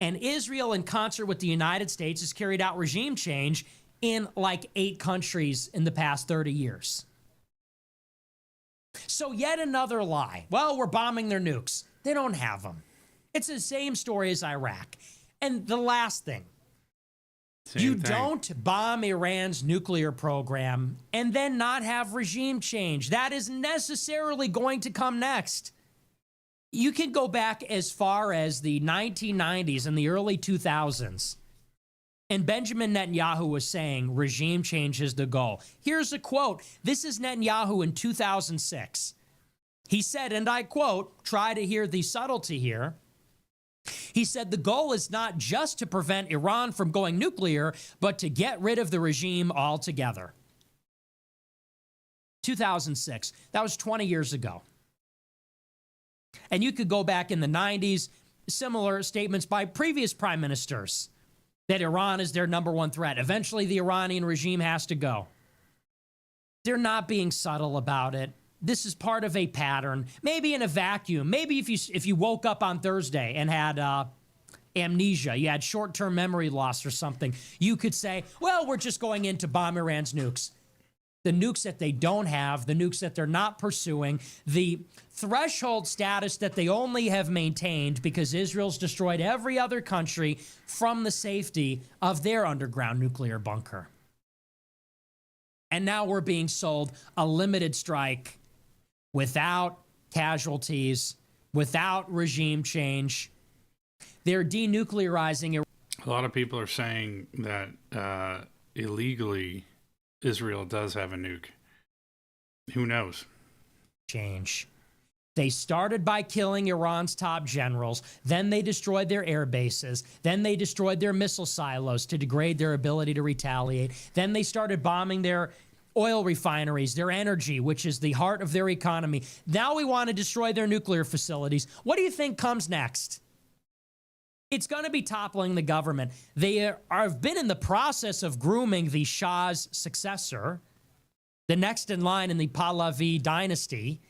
and Israel, in concert with the United States, has carried out regime change in like 8 countries in the past 30 years. So yet another lie. Well, we're bombing their nukes. They don't have them. It's the same story as Iraq. And the last thing, You don't bomb Iran's nuclear program and then not have regime change. That is necessarily going to come next. You can go back as far as the 1990s and the early 2000s. And Benjamin Netanyahu was saying regime change is the goal. Here's a quote. This is Netanyahu in 2006. He said, and I quote, try to hear the subtlety here. He said, the goal is not just to prevent Iran from going nuclear, but to get rid of the regime altogether. 2006. That was 20 years ago. And you could go back in the 90s, similar statements by previous prime ministers that Iran is their number one threat. Eventually, the Iranian regime has to go. They're not being subtle about it. This is part of a pattern, maybe in a vacuum. Maybe if you woke up on Thursday and had amnesia, you had short-term memory loss or something, you could say, well, we're just going in to bomb Iran's nukes. The nukes that they don't have, the nukes that they're not pursuing, the threshold status that they only have maintained because Israel's destroyed every other country from the safety of their underground nuclear bunker. And now we're being sold a limited strike without casualties, without regime change. They're denuclearizing. A lot of people are saying that illegally Israel does have a nuke. Who knows? Change. They started by killing Iran's top generals. Then they destroyed their air bases. Then they destroyed their missile silos to degrade their ability to retaliate. Then they started bombing their oil refineries, their energy, which is the heart of their economy. Now we want to destroy their nuclear facilities. What do you think comes next? It's going to be toppling the government. They have been in the process of grooming the Shah's successor, the next in line in the Pahlavi dynasty,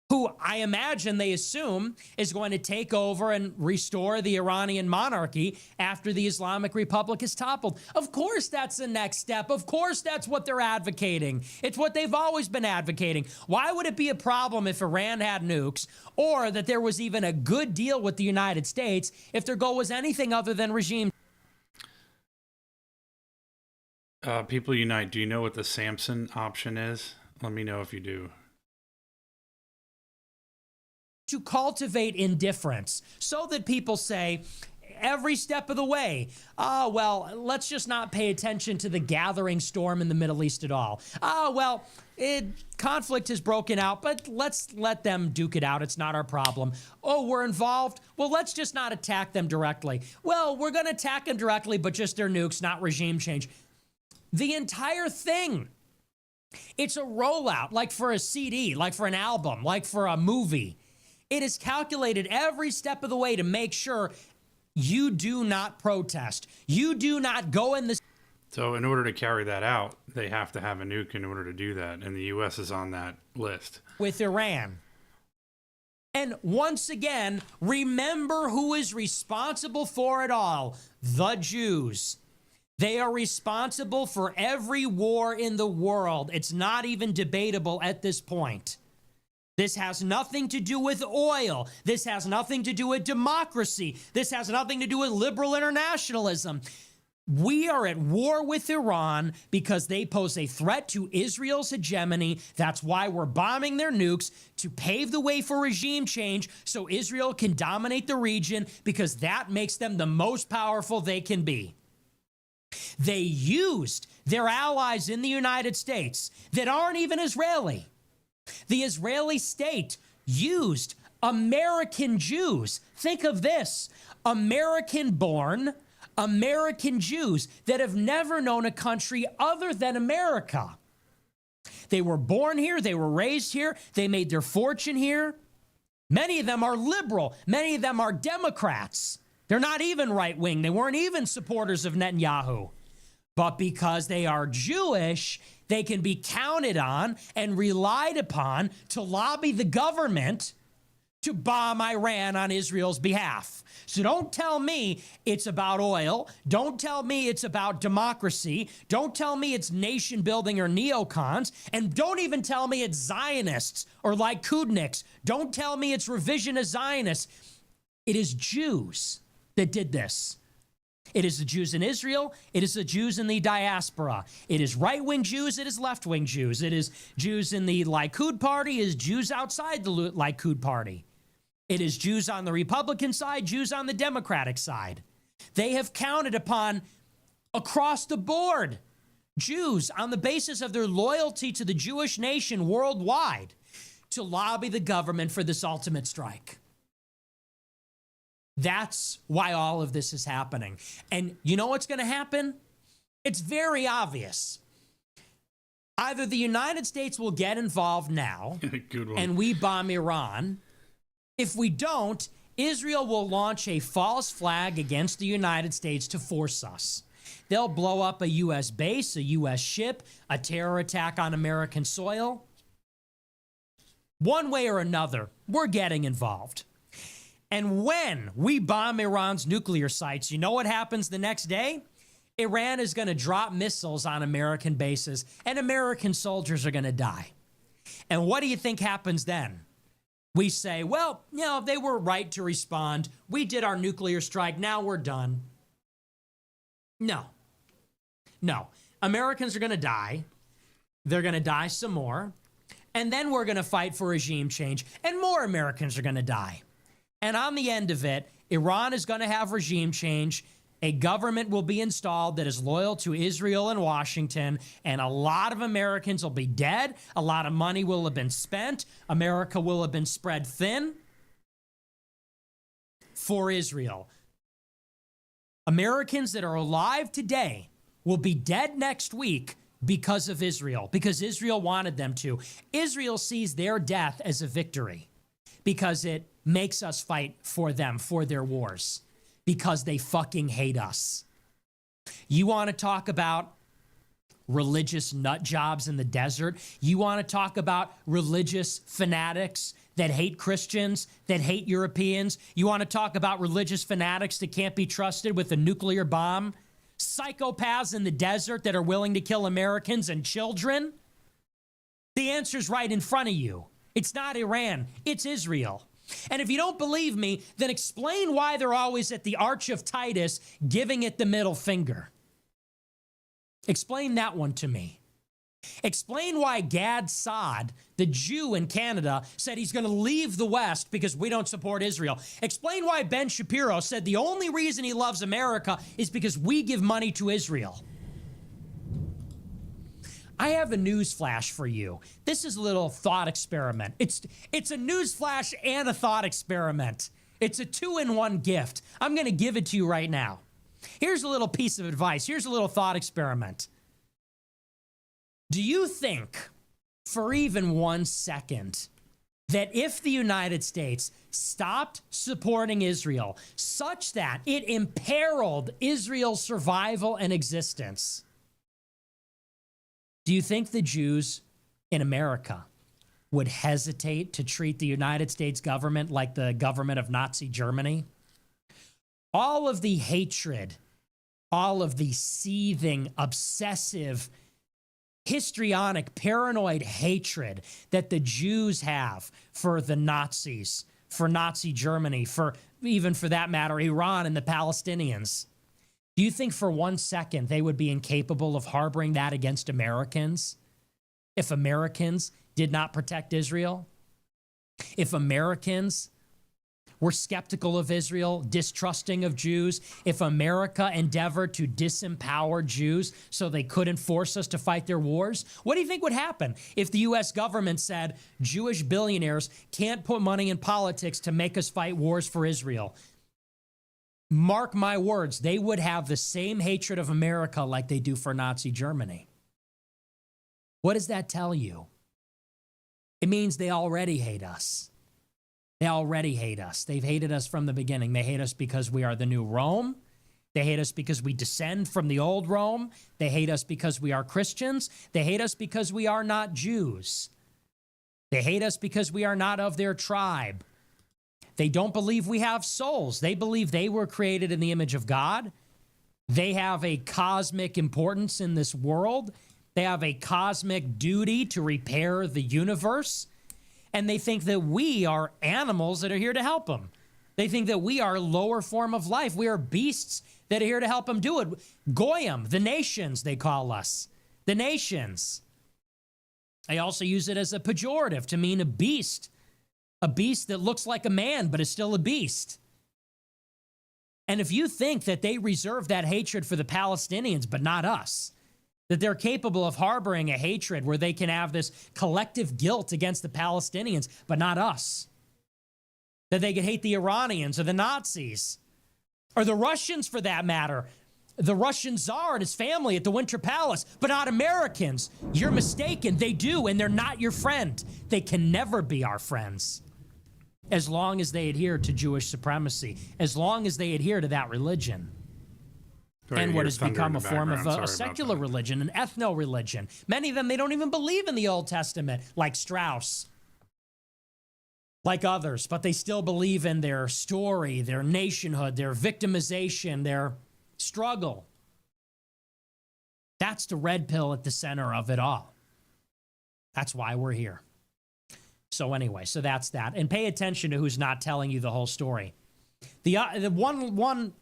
who I imagine they assume is going to take over and restore the Iranian monarchy after the Islamic Republic is toppled. Of course that's the next step. Of course that's what they're advocating. It's what they've always been advocating. Why would it be a problem if Iran had nukes, or that there was even a good deal with the United States if their goal was anything other than regime? People Unite, do you know what the Samson option is? Let me know if you do. To cultivate indifference so that people say every step of the way, oh, well, let's just not pay attention to the gathering storm in the Middle East at all. Oh, well, conflict has broken out, but let's let them duke it out. It's not our problem. Oh, we're involved. Well, let's just not attack them directly. Well, we're going to attack them directly, but just their nukes, not regime change. The entire thing. It's a rollout, like for a CD, like for an album, like for a movie. It is calculated every step of the way to make sure you do not protest. You do not go in the... So in order to carry that out, they have to have a nuke in order to do that. And the U.S. is on that list. With Iran. And once again, remember who is responsible for it all. The Jews. They are responsible for every war in the world. It's not even debatable at this point. This has nothing to do with oil. This has nothing to do with democracy. This has nothing to do with liberal internationalism. We are at war with Iran because they pose a threat to Israel's hegemony. That's why we're bombing their nukes, to pave the way for regime change so Israel can dominate the region, because that makes them the most powerful they can be. They used their allies in the United States that aren't even Israeli. The Israeli state used American Jews. Think of this. American-born American Jews that have never known a country other than America. They were born here. They were raised here. They made their fortune here. Many of them are liberal. Many of them are Democrats. They're not even right-wing. They weren't even supporters of Netanyahu. But because they are Jewish, they can be counted on and relied upon to lobby the government to bomb Iran on Israel's behalf. So don't tell me it's about oil. Don't tell me it's about democracy. Don't tell me it's nation building or neocons. And don't even tell me it's Zionists or Likudniks. Don't tell me it's revisionist Zionists. It is Jews that did this. It is the Jews in Israel. It is the Jews in the diaspora. It is right-wing Jews. It is left-wing Jews. It is Jews in the Likud party. It is Jews outside the Likud party. It is Jews on the Republican side, Jews on the Democratic side. They have counted upon, across the board, Jews on the basis of their loyalty to the Jewish nation worldwide to lobby the government for this ultimate strike. That's why all of this is happening. And you know what's going to happen? It's very obvious. Either the United States will get involved now Good one. and we bomb Iran. If we don't, Israel will launch a false flag against the United States to force us. They'll blow up a U.S. base, a U.S. ship, a terror attack on American soil. One way or another, we're getting involved. And when we bomb Iran's nuclear sites, you know what happens the next day? Iran is going to drop missiles on American bases, and American soldiers are going to die. And what do you think happens then? We say, well, you know, they were right to respond. We did our nuclear strike. Now we're done. No. No. Americans are going to die. They're going to die some more. And then we're going to fight for regime change, and more Americans are going to die. And on the end of it, Iran is going to have regime change. A government will be installed that is loyal to Israel and Washington, and a lot of Americans will be dead. A lot of money will have been spent. America will have been spread thin for Israel. Americans that are alive today will be dead next week because of Israel, because Israel wanted them to. Israel sees their death as a victory because it makes us fight for them, for their wars, because they fucking hate us. You want to talk about religious nut jobs in the desert? You want to talk about religious fanatics that hate Christians, that hate Europeans? You want to talk about religious fanatics that can't be trusted with a nuclear bomb? Psychopaths in the desert that are willing to kill Americans and children? The answer's right in front of you. It's not Iran, it's Israel. And if you don't believe me, then explain why they're always at the Arch of Titus giving it the middle finger. Explain that one to me. Explain why Gad Saad, the Jew in Canada, said he's going to leave the West because we don't support Israel. Explain why Ben Shapiro said the only reason he loves America is because we give money to Israel. I have a news flash for you. This is a little thought experiment. It's a news flash and a thought experiment. It's a 2-in-1 gift. I'm going to give it to you right now. Here's a little piece of advice. Here's a little thought experiment. Do you think, for even 1 second, that if the United States stopped supporting Israel such that it imperiled Israel's survival and existence, do you think the Jews in America would hesitate to treat the United States government like the government of Nazi Germany? All of the hatred, all of the seething, obsessive, histrionic, paranoid hatred that the Jews have for the Nazis, for Nazi Germany, for even for that matter, Iran and the Palestinians. Do you think for 1 second they would be incapable of harboring that against Americans if Americans did not protect Israel? If Americans were skeptical of Israel, distrusting of Jews, if America endeavored to disempower Jews so they couldn't force us to fight their wars? What do you think would happen if the U.S. government said Jewish billionaires can't put money in politics to make us fight wars for Israel? Mark my words, they would have the same hatred of America like they do for Nazi Germany. What does that tell you? It means they already hate us. They already hate us. They've hated us from the beginning. They hate us because we are the new Rome. They hate us because we descend from the old Rome. They hate us because we are Christians. They hate us because we are not Jews. They hate us because we are not of their tribe. They don't believe we have souls. They believe they were created in the image of God. They have a cosmic importance in this world. They have a cosmic duty to repair the universe. And they think that we are animals that are here to help them. They think that we are a lower form of life. We are beasts that are here to help them do it. Goyim, the nations, they call us. The nations. They also use it as a pejorative to mean a beast that looks like a man but is still a beast. And if you think that they reserve that hatred for the Palestinians but not us, that they're capable of harboring a hatred where they can have this collective guilt against the Palestinians but not us, that they could hate the Iranians or the Nazis or the Russians for that matter, the Russian Tsar and his family at the Winter Palace, but not Americans. You're mistaken. They do, and they're not your friend. They can never be our friends as long as they adhere to Jewish supremacy, as long as they adhere to that religion. Sorry, And I what hear has thunder become in a the form of background. a Sorry about secular religion, an ethno-religion. Many of them, they don't even believe in the Old Testament, like Strauss, like others, but they still believe in their story, their nationhood, their victimization, their struggle. That's the red pill at the center of it all. That's why we're here. So anyway, so that's that. And pay attention to who's not telling you the whole story. The one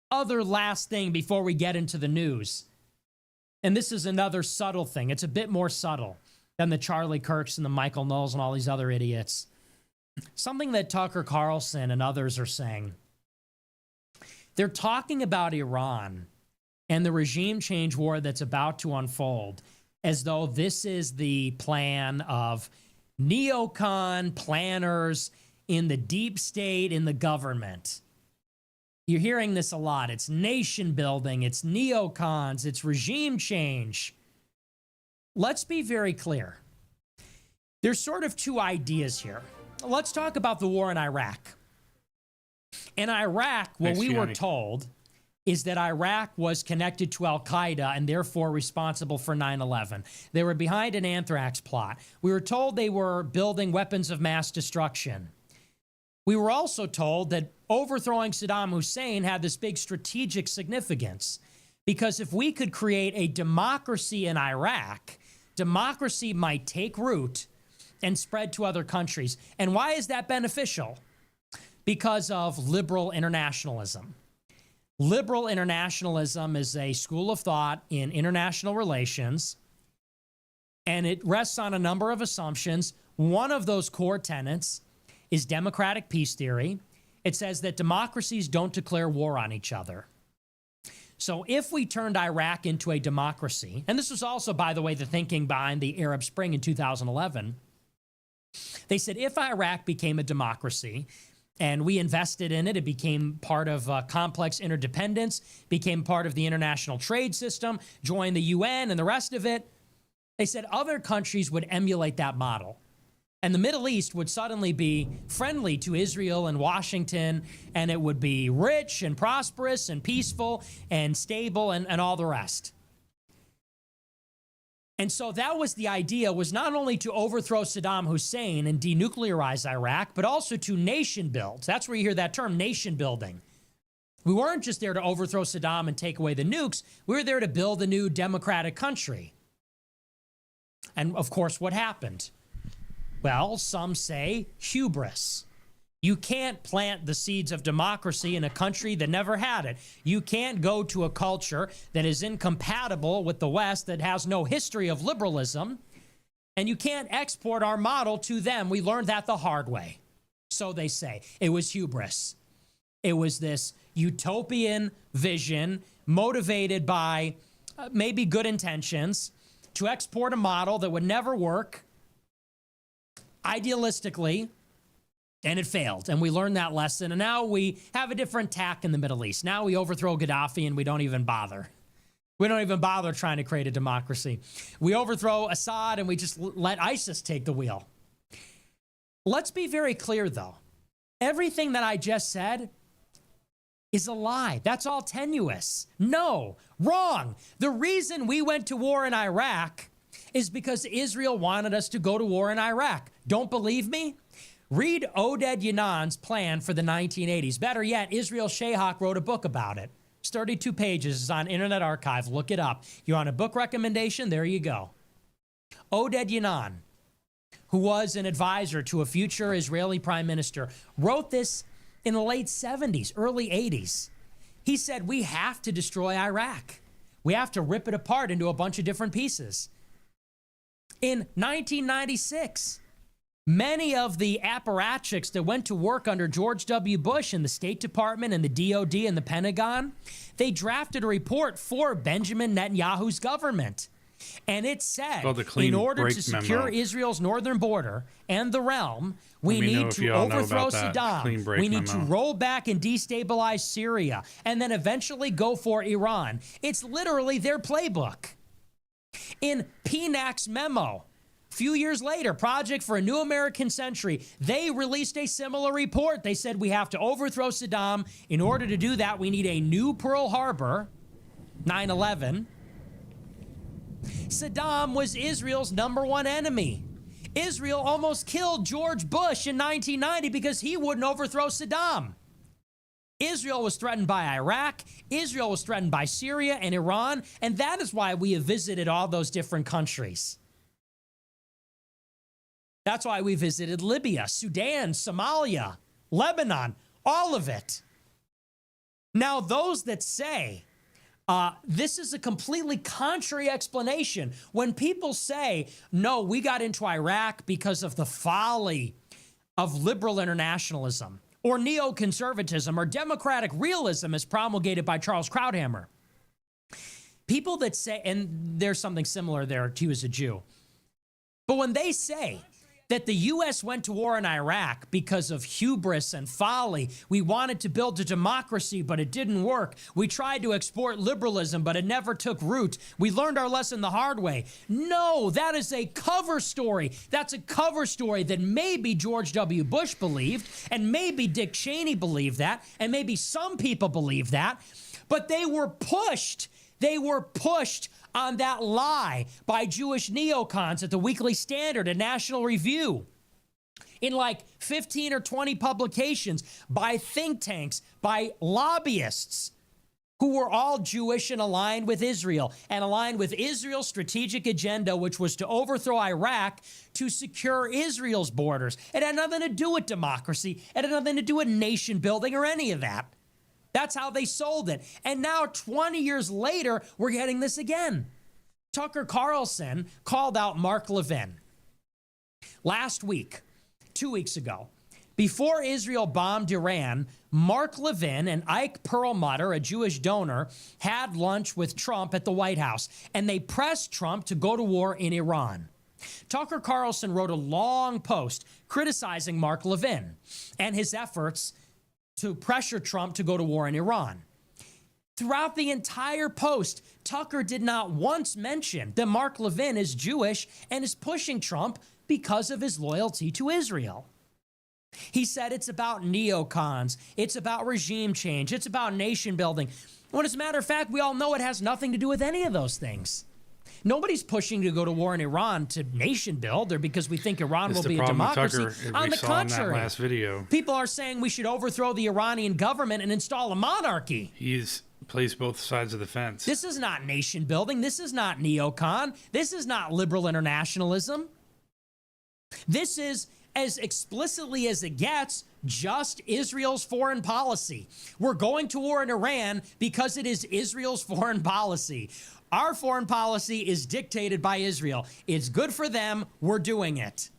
other last thing before we get into the news, and this is another subtle thing. It's a bit more subtle than the Charlie Kirks and the Michael Knowles and all these other idiots. Something that Tucker Carlson and others are saying. They're talking about Iran and the regime change war that's about to unfold as though this is the plan of neocon planners in the deep state, in the government. You're hearing this a lot. It's nation building, it's neocons, it's regime change. Let's be very clear. There's sort of two ideas here. Let's talk about the war in Iraq. In Iraq, what we were told is that Iraq was connected to al-Qaeda and therefore responsible for 9/11. They were behind an anthrax plot. We were told they were building weapons of mass destruction. We were also told that overthrowing Saddam Hussein had this big strategic significance because if we could create a democracy in Iraq, democracy might take root and spread to other countries. And why is that beneficial? Because of liberal internationalism. Liberal internationalism is a school of thought in international relations, and it rests on a number of assumptions. One of those core tenets is democratic peace theory. It says that democracies don't declare war on each other. So if we turned Iraq into a democracy, and this was also, by the way, the thinking behind the Arab Spring in 2011, they said if Iraq became a democracy, and we invested in it, it became part of complex interdependence, became part of the international trade system, joined the UN and the rest of it. They said other countries would emulate that model. And the Middle East would suddenly be friendly to Israel and Washington, and it would be rich and prosperous and peaceful and stable and all the rest. And so that was the idea, was not only to overthrow Saddam Hussein and denuclearize Iraq, but also to nation build. That's where you hear that term, nation building. We weren't just there to overthrow Saddam and take away the nukes. We were there to build a new democratic country. And of course, what happened? Well, some say hubris. You can't plant the seeds of democracy in a country that never had it. You can't go to a culture that is incompatible with the West, that has no history of liberalism, and you can't export our model to them. We learned that the hard way. So they say. It was hubris. It was this utopian vision motivated by maybe good intentions to export a model that would never work idealistically. And it failed, and we learned that lesson, and now we have a different tack in the Middle East. Now we overthrow Gaddafi, and we don't even bother. We don't even bother trying to create a democracy. We overthrow Assad, and we just let ISIS take the wheel. Let's be very clear, though. Everything that I just said is a lie. That's all tenuous. No, wrong. The reason we went to war in Iraq is because Israel wanted us to go to war in Iraq. Don't believe me? Read Oded Yanan's plan for the 1980s. Better yet, Israel Shayhak wrote a book about it. It's 32 pages. It's on Internet Archive. Look it up. You're on a book recommendation? There you go. Oded Yanan, who was an advisor to a future Israeli prime minister, wrote this in the late 70s, early 80s. He said, we have to destroy Iraq. We have to rip it apart into a bunch of different pieces. In 1996, many of the apparatchiks that went to work under George W. Bush in the State Department and the DOD and the Pentagon, they drafted a report for Benjamin Netanyahu's government. And it said, in order to secure Israel's northern border and the realm, we need to overthrow Saddam. We need to roll back and destabilize Syria and then eventually go for Iran. It's literally their playbook. In PNAC's memo, a few years later, Project for a New American Century, they released a similar report. They said we have to overthrow Saddam. In order to do that, we need a new Pearl Harbor, 9/11. Saddam was Israel's #1 enemy. Israel almost killed George Bush in 1990 because he wouldn't overthrow Saddam. Israel was threatened by Iraq. Israel was threatened by Syria and Iran. And that is why we have visited all those different countries. That's why we visited Libya, Sudan, Somalia, Lebanon, all of it. Now, those that say this is a completely contrary explanation. When people say, no, we got into Iraq because of the folly of liberal internationalism or neoconservatism or democratic realism as promulgated by Charles Krauthammer. People that say, and there's something similar there, he was a Jew. But when they say that the U.S. went to war in Iraq because of hubris and folly. We wanted to build a democracy, but it didn't work. We tried to export liberalism, but it never took root. We learned our lesson the hard way. No, that is a cover story. That's a cover story that maybe George W. Bush believed, and maybe Dick Cheney believed that, and maybe some people believe that, but they were pushed. They were pushed on that lie by Jewish neocons at the Weekly Standard and National Review, in like 15 or 20 publications, by think tanks, by lobbyists who were all Jewish and aligned with Israel and aligned with Israel's strategic agenda, which was to overthrow Iraq to secure Israel's borders. It had nothing to do with democracy. It had nothing to do with nation building or any of that. That's how they sold it. And now 20 years later, we're getting this again. Tucker Carlson called out Mark Levin last week, 2 weeks ago. Before Israel bombed Iran, Mark Levin and Ike Perlmutter, a Jewish donor, had lunch with Trump at the White House, and they pressed Trump to go to war in Iran. Tucker Carlson wrote a long post criticizing Mark Levin and his efforts to pressure Trump to go to war in Iran. Throughout the entire post, Tucker did not once mention that Mark Levin is Jewish and is pushing Trump because of his loyalty to Israel. He said it's about neocons, it's about regime change, it's about nation building. When as a matter of fact, we all know it has nothing to do with any of those things. Nobody's pushing to go to war in Iran to nation build or because we think Iran will be a democracy. On the contrary, last video. People are saying we should overthrow the Iranian government and install a monarchy. He plays both sides of the fence. This is not nation building. This is not neocon. This is not liberal internationalism. This is, as explicitly as it gets, just Israel's foreign policy. We're going to war in Iran because it is Israel's foreign policy. Our foreign policy is dictated by Israel. It's good for them. We're doing it.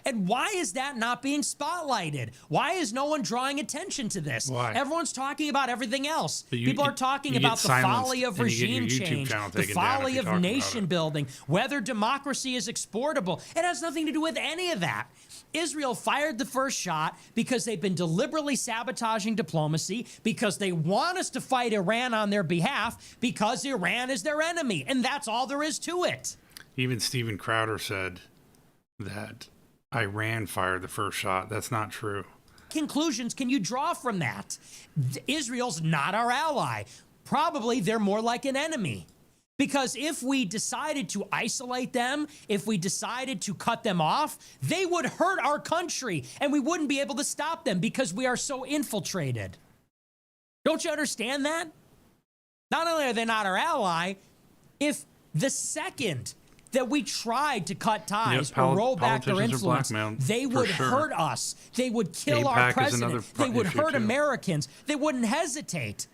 And why is that not being spotlighted? Why is no one drawing attention to this? Why? Everyone's talking about everything else. People are talking about the folly of regime change, the folly of nation building, whether democracy is exportable. It has nothing to do with any of that. Israel fired the first shot because they've been deliberately sabotaging diplomacy, because they want us to fight Iran on their behalf, because Iran is their enemy. And that's all there is to it. Even Steven Crowder said that Iran fired the first shot. That's not true. Conclusions can you draw from that? Israel's not our ally. Probably they're more like an enemy. Because if we decided to isolate them, if we decided to cut them off, they would hurt our country and we wouldn't be able to stop them because we are so infiltrated. Don't you understand that? Not only are they not our ally, if the second that we tried to cut ties Yeah, or roll back their politicians are influence, blackmailed, they for would sure. hurt us. They would kill our AIPAC is president. another They would issue, hurt too. Americans. They wouldn't hesitate.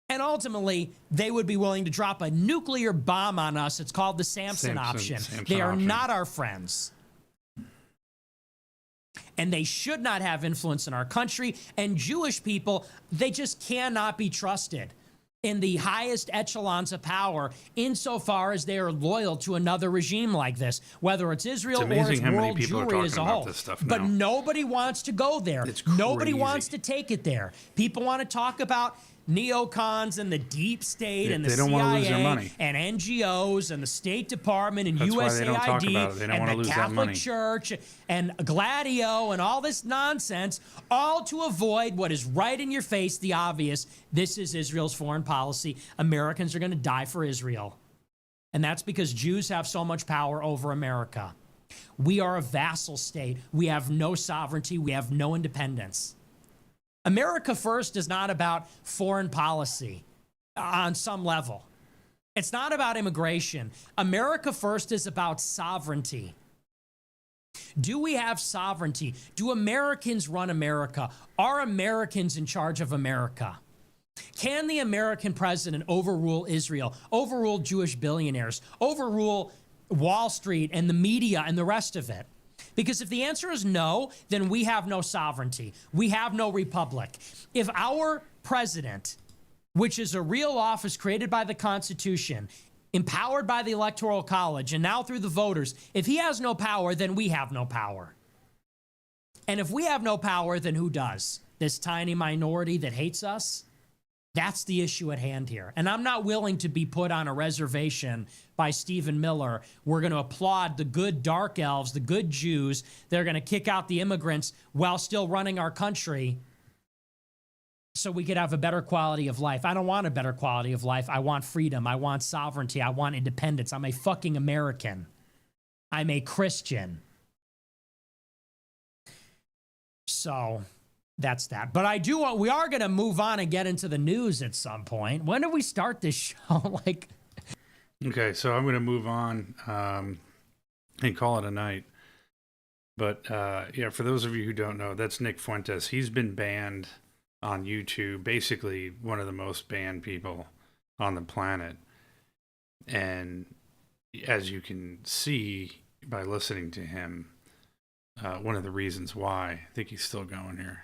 And ultimately, they would be willing to drop a nuclear bomb on us. It's called the Samson option. They are not our friends. And they should not have influence in our country. And Jewish people, they just cannot be trusted in the highest echelons of power insofar as they are loyal to another regime like this, whether it's Israel or it's world Jewry as a whole. But nobody wants to go there. Nobody wants to take it there. People want to talk about neocons and the deep state and the they don't want to lose their CIA money. and NGOs and the State Department and That's why they don't talk USAID about it. They don't want to and the lose that Catholic money. Church and Gladio and all this nonsense, all to avoid what is right in your face, the obvious. This is Israel's foreign policy. Americans are going to die for Israel. And that's because Jews have so much power over America. We are a vassal state. We have no sovereignty. We have no independence. America First is not about foreign policy on some level. It's not about immigration. America First is about sovereignty. Do we have sovereignty? Do Americans run America? Are Americans in charge of America? Can the American president overrule Israel, overrule Jewish billionaires, overrule Wall Street and the media and the rest of it? Because if the answer is no, then we have no sovereignty. We have no republic. If our president, which is a real office created by the Constitution, empowered by the Electoral College, and now through the voters, if he has no power, then we have no power. And if we have no power, then who does? This tiny minority that hates us? That's the issue at hand here. And I'm not willing to be put on a reservation by Stephen Miller. We're going to applaud the good dark elves, the good Jews. They're going to kick out the immigrants while still running our country so we could have a better quality of life. I don't want a better quality of life. I want freedom. I want sovereignty. I want independence. I'm a fucking American. I'm a Christian. So that's that. But I do want, we are going to move on and get into the news at some point. When do we start this show? Okay, so I'm going to move on and call it a night. But yeah, for those of you who don't know, that's Nick Fuentes. He's been banned on YouTube, basically one of the most banned people on the planet. And as you can see by listening to him, one of the reasons why, I think he's still going here.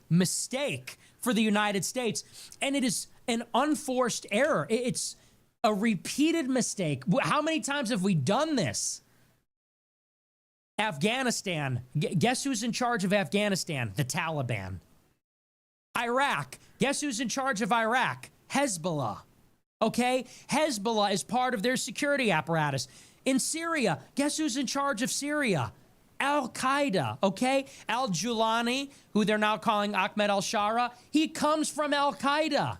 Mistake for the United States, and it is an unforced error. It's a repeated mistake. How many times have we done this? Afghanistan. Guess who's in charge of Afghanistan? The Taliban. Iraq. Guess who's in charge of Iraq? Hezbollah. Okay? Hezbollah is part of their security apparatus. In Syria, guess who's in charge of Syria? Al-Qaeda, okay? Al-Julani, who they're now calling Ahmed al-Shara, he comes from Al-Qaeda.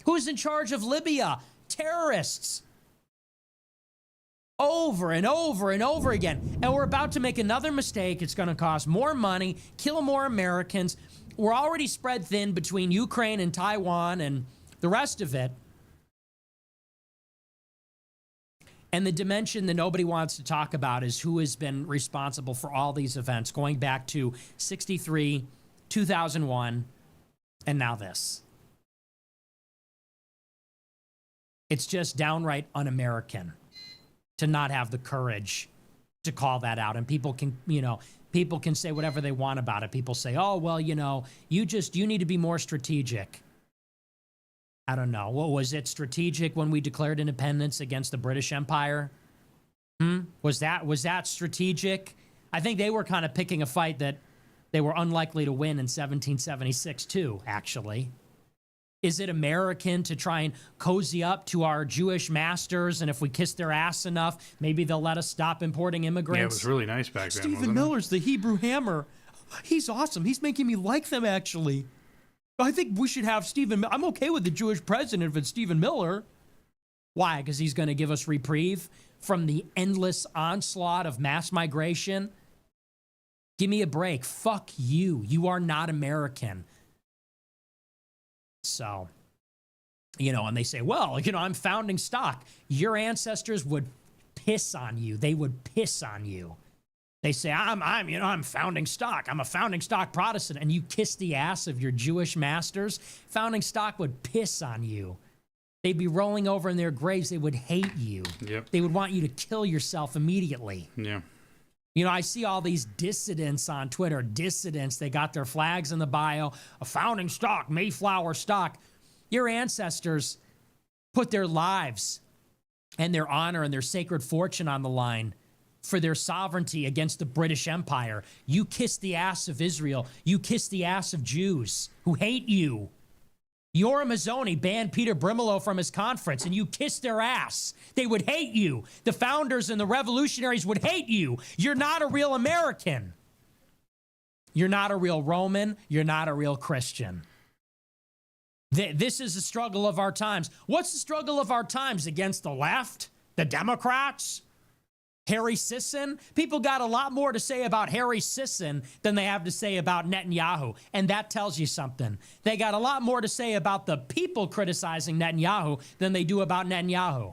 Who's in charge of Libya? Terrorists. Over and over and over again. And we're about to make another mistake. It's going to cost more money, kill more Americans. We're already spread thin between Ukraine and Taiwan and the rest of it. And the dimension that nobody wants to talk about is who has been responsible for all these events, going back to 63, 2001, and now this. It's just downright un-American to not have the courage to call that out. And people can, people can say whatever they want about it. People say, oh, well, you need to be more strategic. I don't know. What was it strategic when we declared independence against the British Empire? Was that strategic? I think they were kind of picking a fight that they were unlikely to win in 1776 too, actually. Is it American to try and cozy up to our Jewish masters, and if we kiss their ass enough, maybe they'll let us stop importing immigrants? Yeah, it was really nice back then, Stephen wasn't it? Miller's the Hebrew Hammer. He's awesome. He's making me like them, actually. I think we should have Stephen. I'm okay with the Jewish president if it's Stephen Miller. Why? Because he's going to give us reprieve from the endless onslaught of mass migration. Give me a break. Fuck you. You are not American. So, and they say, well, I'm founding stock. Your ancestors would piss on you. They would piss on you. They say, I'm founding stock. I'm a founding stock Protestant. And you kiss the ass of your Jewish masters. Founding stock would piss on you. They'd be rolling over in their graves. They would hate you. Yep. They would want you to kill yourself immediately. Yeah. You know, I see all these dissidents on Twitter. Dissidents, they got their flags in the bio. A founding stock, Mayflower stock. Your ancestors put their lives and their honor and their sacred fortune on the line for their sovereignty against the British Empire. You kiss the ass of Israel. You kiss the ass of Jews who hate you. Yoram Mazzoni banned Peter Brimelow from his conference, and you kissed their ass. They would hate you. The founders and the revolutionaries would hate you. You're not a real American. You're not a real Roman. You're not a real Christian. This is the struggle of our times. What's the struggle of our times against the left? The Democrats? Harry Sisson? People got a lot more to say about Harry Sisson than they have to say about Netanyahu. And that tells you something. They got a lot more to say about the people criticizing Netanyahu than they do about Netanyahu.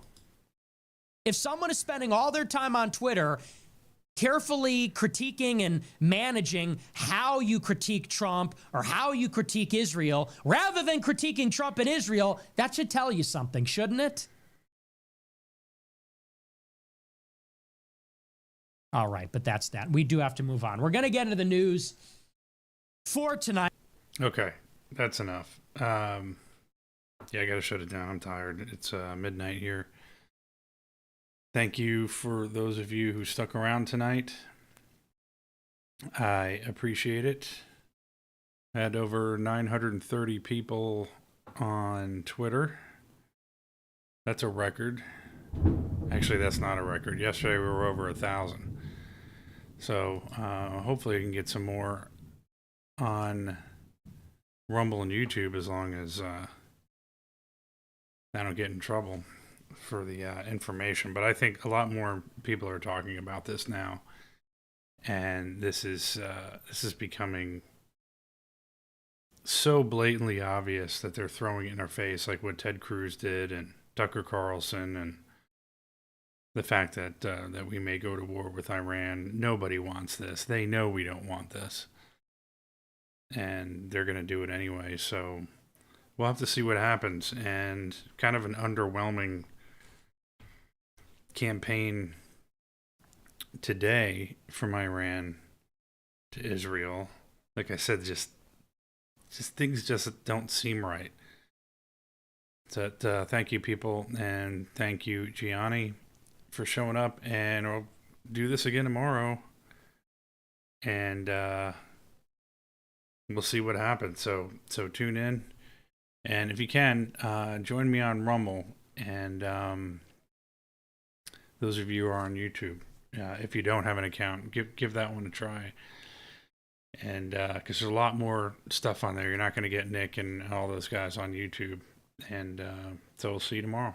If someone is spending all their time on Twitter carefully critiquing and managing how you critique Trump or how you critique Israel, rather than critiquing Trump and Israel, that should tell you something, shouldn't it? All right, but that's that. We do have to move on. We're going to get into the news for tonight. Okay, that's enough. Yeah, I got to shut it down. I'm tired. It's midnight here. Thank you for those of you who stuck around tonight. I appreciate it. I had over 930 people on Twitter. That's a record. Actually, that's not a record. Yesterday we were over 1,000. So hopefully I can get some more on Rumble and YouTube as long as I don't get in trouble for the information. But I think a lot more people are talking about this now, and this is becoming so blatantly obvious that they're throwing it in our face, like what Ted Cruz did and Tucker Carlson, and the fact that that we may go to war with Iran. Nobody wants this. They know we don't want this, and they're going to do it anyway. So we'll have to see what happens. And kind of an underwhelming campaign today from Iran to Israel. Like I said, just things just don't seem right. So thank you, people, and thank you, Gianni, for showing up, and I'll do this again tomorrow, and we'll see what happens. So tune in, and if you can, join me on Rumble, and those of you who are on YouTube, if you don't have an account, give that one a try, and because there's a lot more stuff on there. You're not going to get Nick and all those guys on YouTube, and so we'll see you tomorrow.